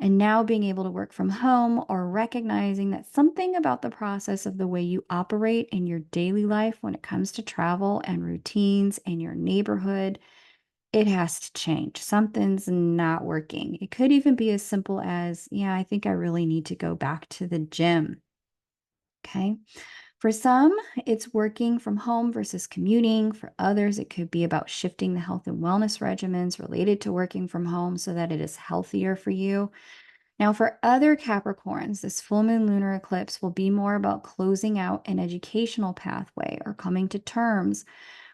and now being able to work from home, or recognizing that something about the process of the way you operate in your daily life when it comes to travel and routines in your neighborhood, it has to change. Something's not working. It could even be as simple as, yeah, I think I really need to go back to the gym. Okay. For some, it's working from home versus commuting. For others, it could be about shifting the health and wellness regimens related to working from home so that it is healthier for you. Now, for other Capricorns, this full moon lunar eclipse will be more about closing out an educational pathway or coming to terms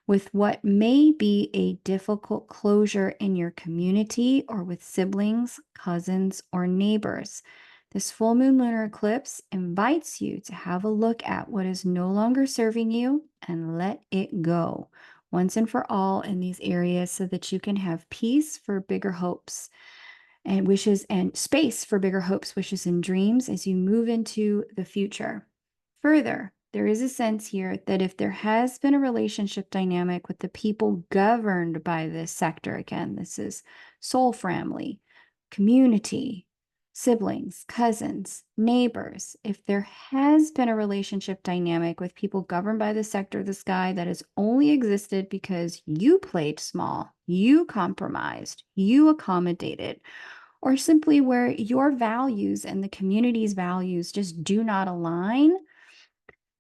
with what may be a difficult closure in your community or with siblings, cousins, or neighbors. This full moon lunar eclipse invites you to have a look at what is no longer serving you and let it go once and for all in these areas so that you can have peace for bigger hopes and wishes and space for bigger hopes, wishes, and dreams as you move into the future. Further, there is a sense here that if there has been a relationship dynamic with the people governed by this sector, again, this is soul family, community, siblings, cousins, neighbors, if there has been a relationship dynamic with people governed by the sector of the sky that has only existed because you played small, you compromised, you accommodated, or simply where your values and the community's values just do not align,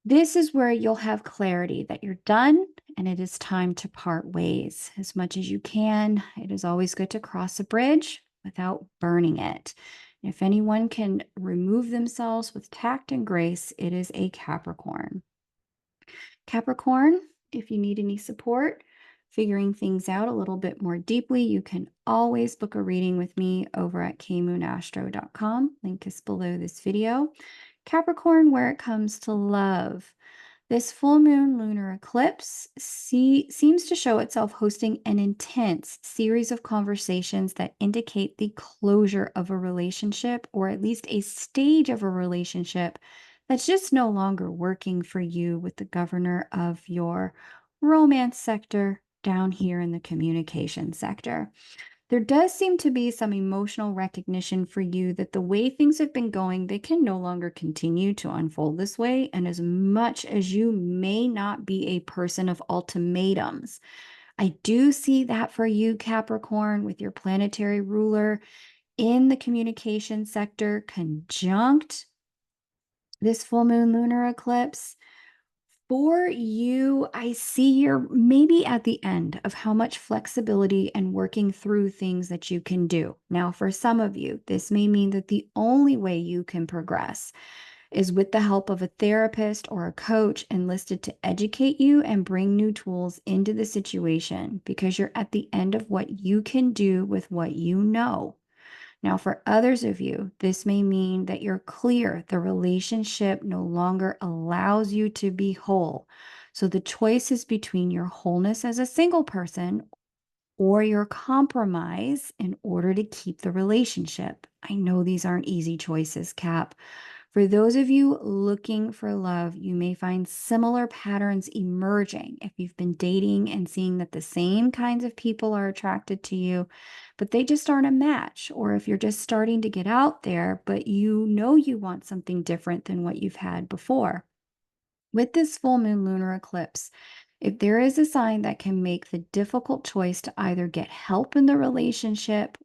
this is where you'll have clarity that you're done and it is time to part ways as much as you can. It is always good to cross a bridge without burning it. If anyone can remove themselves with tact and grace, it is a Capricorn. Capricorn, if you need any support figuring things out a little bit more deeply, you can always book a reading with me over at kmoonastro.com. Link is below this video. Capricorn, where it comes to love, this full moon lunar eclipse seems to show itself hosting an intense series of conversations that indicate the closure of a relationship, or at least a stage of a relationship that's just no longer working for you with the governor of your romance sector down here in the communication sector. There does seem to be some emotional recognition for you that the way things have been going, they can no longer continue to unfold this way. And as much as you may not be a person of ultimatums, I do see that for you, Capricorn, with your planetary ruler in the communication sector conjunct this full moon lunar eclipse. For you, I see you're maybe at the end of how much flexibility and working through things that you can do. Now, for some of you, this may mean that the only way you can progress is with the help of a therapist or a coach enlisted to educate you and bring new tools into the situation, because you're at the end of what you can do with what you know. Now, for others of you, this may mean that you're clear the relationship no longer allows you to be whole. So the choice is between your wholeness as a single person or your compromise in order to keep the relationship. I know these aren't easy choices, Cap. For those of you looking for love, you may find similar patterns emerging if you've been dating and seeing that the same kinds of people are attracted to you, but they just aren't a match. Or if you're just starting to get out there, but you know you want something different than what you've had before. With this full moon lunar eclipse, if there is a sign that can make the difficult choice to either get help in the relationship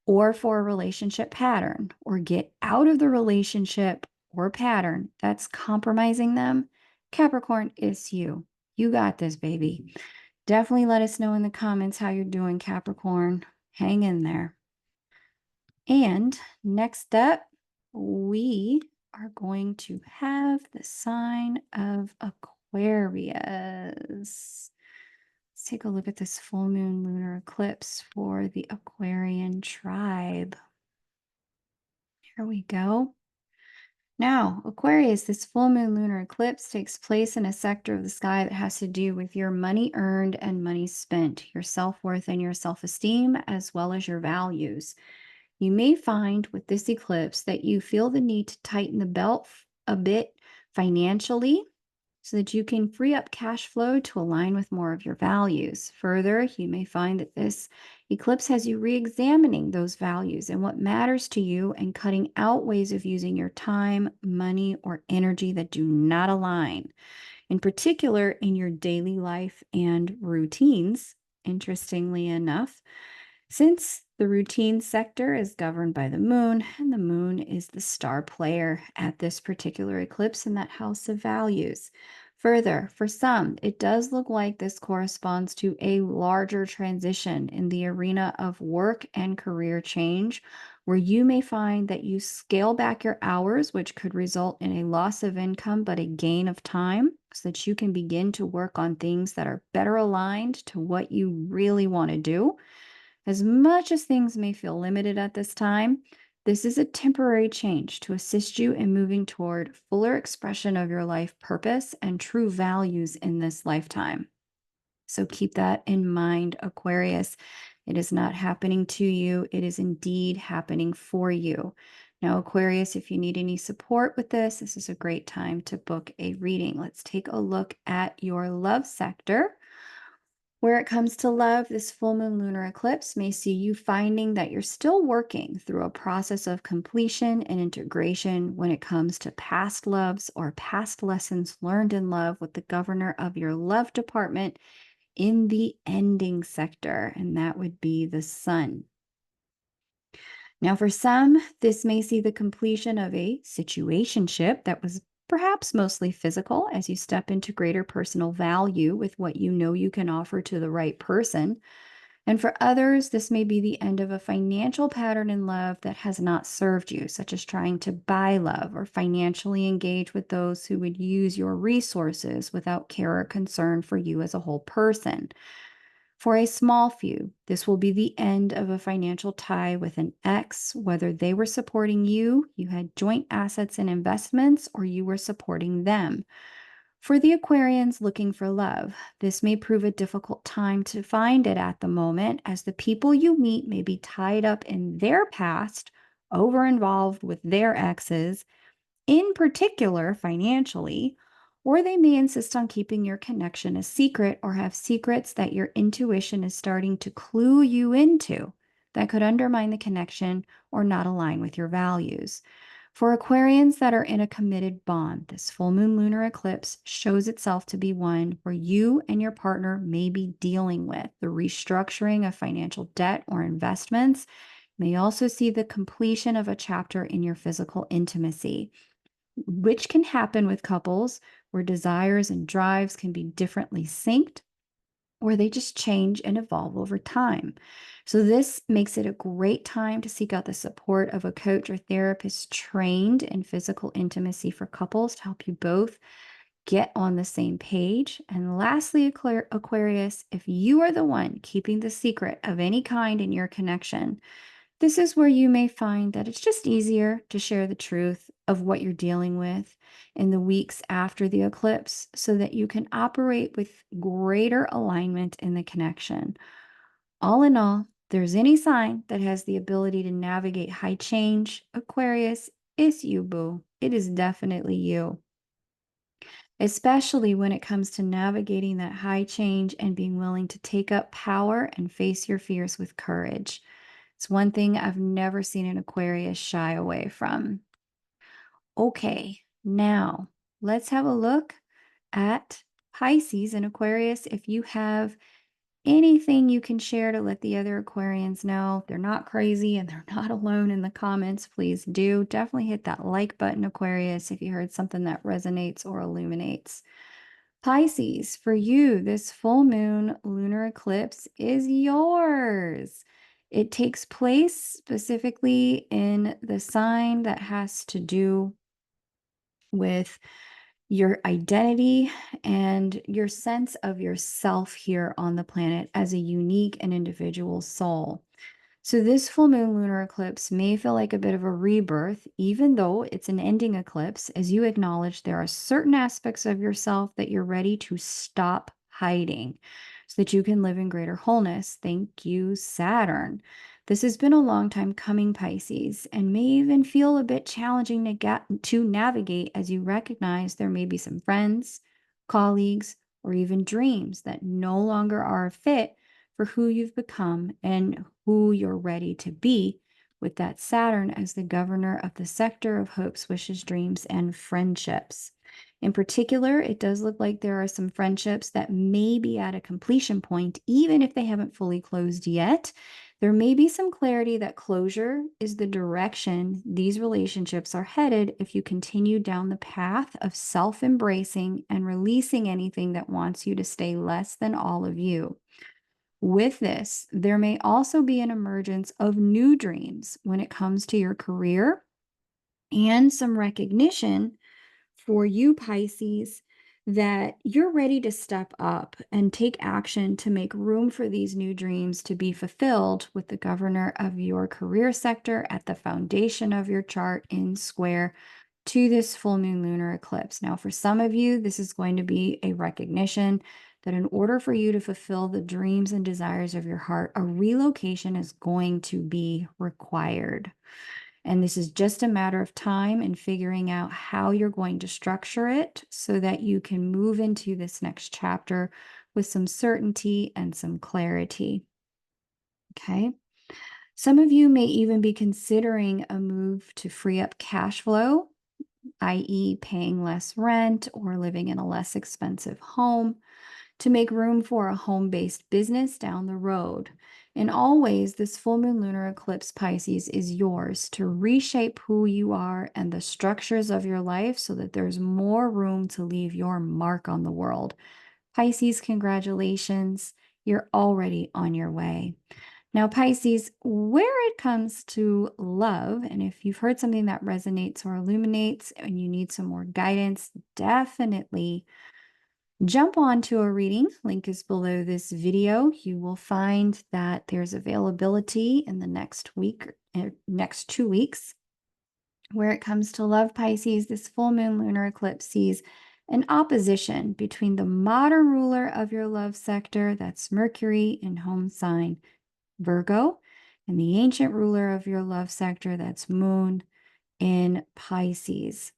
or for a relationship pattern, or get out of the relationship or pattern that's compromising them, Capricorn, it's you. You got this, baby. Definitely let us know in the comments how you're doing, Capricorn. Hang in there. And next up, we are going to have the sign of Aquarius. Let's take a look at this full moon lunar eclipse for the Aquarian tribe. Here we go. Now, Aquarius, this full moon lunar eclipse takes place in a sector of the sky that has to do with your money earned and money spent, your self-worth and your self-esteem, as well as your values. You may find with this eclipse that you feel the need to tighten the belt a bit financially so that you can free up cash flow to align with more of your values. Further, you may find that this eclipse has you re-examining those values and what matters to you and cutting out ways of using your time, money, or energy that do not align, in particular in your daily life and routines. Interestingly enough, since the routine sector is governed by the moon, and the moon is the star player at this particular eclipse in that house of values. Further, for some, it does look like this corresponds to a larger transition in the arena of work and career change, where you may find that you scale back your hours, which could result in a loss of income but a gain of time, so that you can begin to work on things that are better aligned to what you really want to do. As much as things may feel limited at this time, this is a temporary change to assist you in moving toward fuller expression of your life purpose and true values in this lifetime. So keep that in mind, Aquarius. It is not happening to you, it is indeed happening for you. Now, Aquarius, if you need any support with this is a great time to book a reading. Let's take a look at your love sector. Where it comes to love, this full moon lunar eclipse may see you finding that you're still working through a process of completion and integration when it comes to past loves or past lessons learned in love with the governor of your love department in the ending sector, and that would be the sun. Now, for some, this may see the completion of a situationship that was perhaps mostly physical as you step into greater personal value with what you know you can offer to the right person. And for others, this may be the end of a financial pattern in love that has not served you, such as trying to buy love or financially engage with those who would use your resources without care or concern for you as a whole person. For a small few, this will be the end of a financial tie with an ex, whether they were supporting you, you had joint assets and investments, or you were supporting them. For the Aquarians looking for love, this may prove a difficult time to find it at the moment, as the people you meet may be tied up in their past, over involved with their exes, in particular financially, or they may insist on keeping your connection a secret or have secrets that your intuition is starting to clue you into that could undermine the connection or not align with your values. For Aquarians that are in a committed bond, this full moon lunar eclipse shows itself to be one where you and your partner may be dealing with the restructuring of financial debt or investments. May also see the completion of a chapter in your physical intimacy, which can happen with couples where desires and drives can be differently synced, or they just change and evolve over time. So, this makes it a great time to seek out the support of a coach or therapist trained in physical intimacy for couples to help you both get on the same page. And lastly, Aquarius, if you are the one keeping the secret of any kind in your connection, this is where you may find that it's just easier to share the truth of what you're dealing with in the weeks after the eclipse so that you can operate with greater alignment in the connection. All in all, if there's any sign that has the ability to navigate high change, Aquarius, it's you, boo. It is definitely you. Especially when it comes to navigating that high change and being willing to take up power and face your fears with courage. It's one thing I've never seen an Aquarius shy away from. Okay, now let's have a look at Pisces and Aquarius. If you have anything you can share to let the other Aquarians know they're not crazy and they're not alone in the comments, please do. Definitely hit that like button, Aquarius, if you heard something that resonates or illuminates. Pisces, for you, this full moon lunar eclipse is yours. It takes place specifically in the sign that has to do with your identity and your sense of yourself here on the planet as a unique and individual soul. So this full moon lunar eclipse may feel like a bit of a rebirth, even though it's an ending eclipse, as you acknowledge there are certain aspects of yourself that you're ready to stop hiding so that you can live in greater wholeness. Thank you, Saturn. This has been a long time coming, Pisces, and may even feel a bit challenging to navigate as you recognize there may be some friends, colleagues, or even dreams that no longer are a fit for who you've become and who you're ready to be, with that Saturn as the governor of the sector of hopes, wishes, dreams, and friendships. In particular, it does look like there are some friendships that may be at a completion point, even if they haven't fully closed yet. There may be some clarity that closure is the direction these relationships are headed if you continue down the path of self-embracing and releasing anything that wants you to stay less than all of you. With this, there may also be an emergence of new dreams when it comes to your career and some recognition for you, Pisces, that you're ready to step up and take action to make room for these new dreams to be fulfilled, with the governor of your career sector at the foundation of your chart in square to this full moon lunar eclipse. Now, for some of you, this is going to be a recognition that in order for you to fulfill the dreams and desires of your heart, a relocation is going to be required. And this is just a matter of time and figuring out how you're going to structure it so that you can move into this next chapter with some certainty and some clarity. Okay. Some of you may even be considering a move to free up cash flow, i.e., paying less rent or living in a less expensive home, to make room for a home-based business down the road. In all ways, this full moon lunar eclipse, Pisces, is yours to reshape who you are and the structures of your life so that there's more room to leave your mark on the world. Pisces, congratulations. You're already on your way. Now, Pisces, where it comes to love, and if you've heard something that resonates or illuminates and you need some more guidance, definitely jump onto a reading. Link is below this video. You will find that there's availability in the next week, next 2 weeks. Where it comes to love, Pisces, this full moon lunar eclipse sees an opposition between the modern ruler of your love sector, that's Mercury in home sign Virgo, and the ancient ruler of your love sector, that's Moon in Pisces.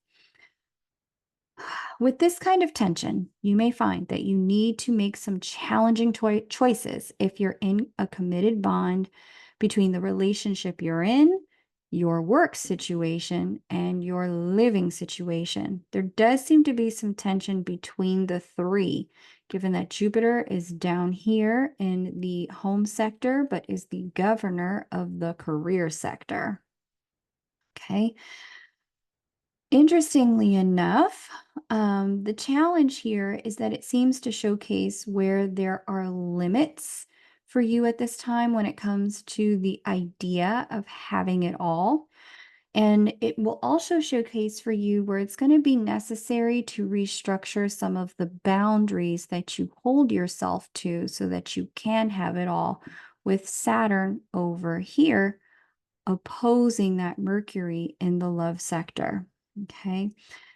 With this kind of tension, you may find that you need to make some challenging choices if you're in a committed bond between the relationship you're in, your work situation, and your living situation. There does seem to be some tension between the three, given that Jupiter is down here in the home sector, but is the governor of the career sector. Okay. Interestingly enough, the challenge here is that it seems to showcase where there are limits for you at this time when it comes to the idea of having it all. And it will also showcase for you where it's going to be necessary to restructure some of the boundaries that you hold yourself to so that you can have it all, with Saturn over here opposing that Mercury in the love sector. Okay.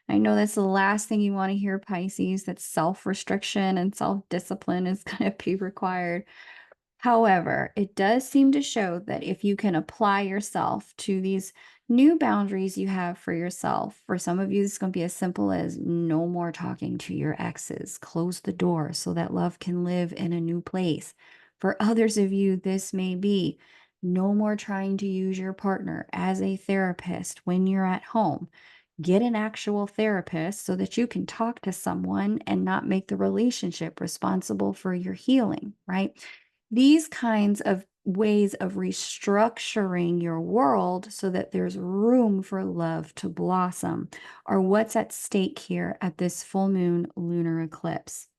I know that's the last thing you want to hear, Pisces, that self-restriction and self-discipline is going to be required. However, it does seem to show that if you can apply yourself to these new boundaries you have for yourself, for some of you, it's going to be as simple as no more talking to your exes, close the door so that love can live in a new place. For others of you, this may be no more trying to use your partner as a therapist when you're at home. Get an actual therapist so that you can talk to someone and not make the relationship responsible for your healing, right? These kinds of ways of restructuring your world so that there's room for love to blossom are what's at stake here at this full moon lunar eclipse.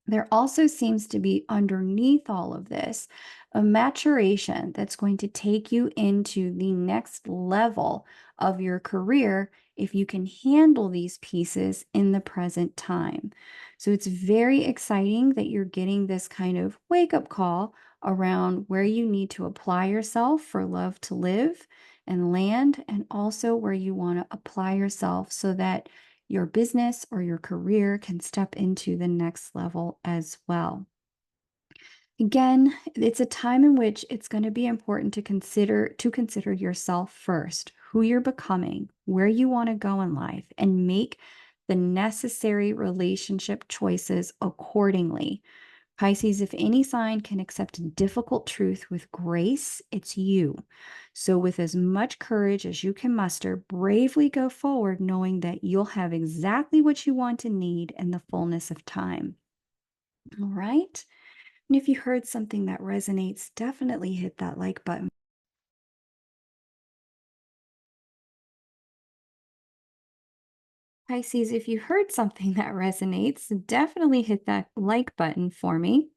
There also seems to be underneath all of this a maturation that's going to take you into the next level of your career if you can handle these pieces in the present time. So it's very exciting that you're getting this kind of wake up call around where you need to apply yourself for love to live and land, and also where you want to apply yourself so that your business or your career can step into the next level as well. Again, it's a time in which it's going to be important to consider yourself first, who you're becoming, where you want to go in life, and make the necessary relationship choices accordingly. Pisces, if any sign can accept difficult truth with grace, it's you. So, with as much courage as you can muster, bravely go forward, knowing that you'll have exactly what you want and need in the fullness of time. All right. And if you heard something that resonates, definitely hit that like button. Pisces, if you heard something that resonates, definitely hit that like button for me.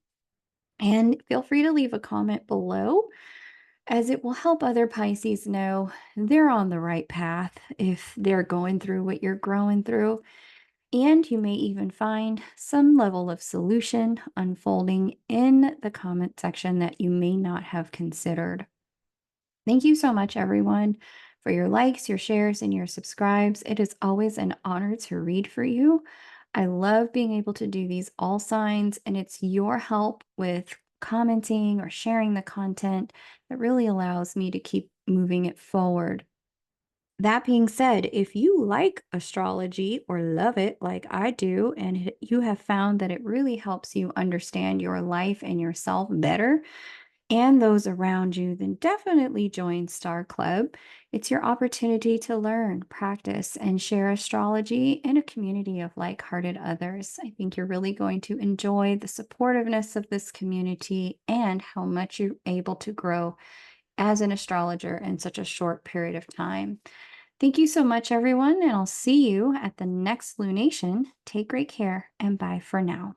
And feel free to leave a comment below, as it will help other Pisces know they're on the right path if they're going through what you're growing through. And you may even find some level of solution unfolding in the comment section that you may not have considered. Thank you so much, everyone, for your likes, your shares, and your subscribes. It is always an honor to read for you. I love being able to do these all signs, and it's your help with commenting or sharing the content that really allows me to keep moving it forward. That being said, if you like astrology or love it like I do, and you have found that it really helps you understand your life and yourself better, and those around you, then definitely join Star Club. It's your opportunity to learn, practice, and share astrology in a community of like hearted others. I think you're really going to enjoy the supportiveness of this community and how much you're able to grow as an astrologer in such a short period of time. Thank you so much, everyone, and I'll see you at the next lunation. Take great care and bye for now.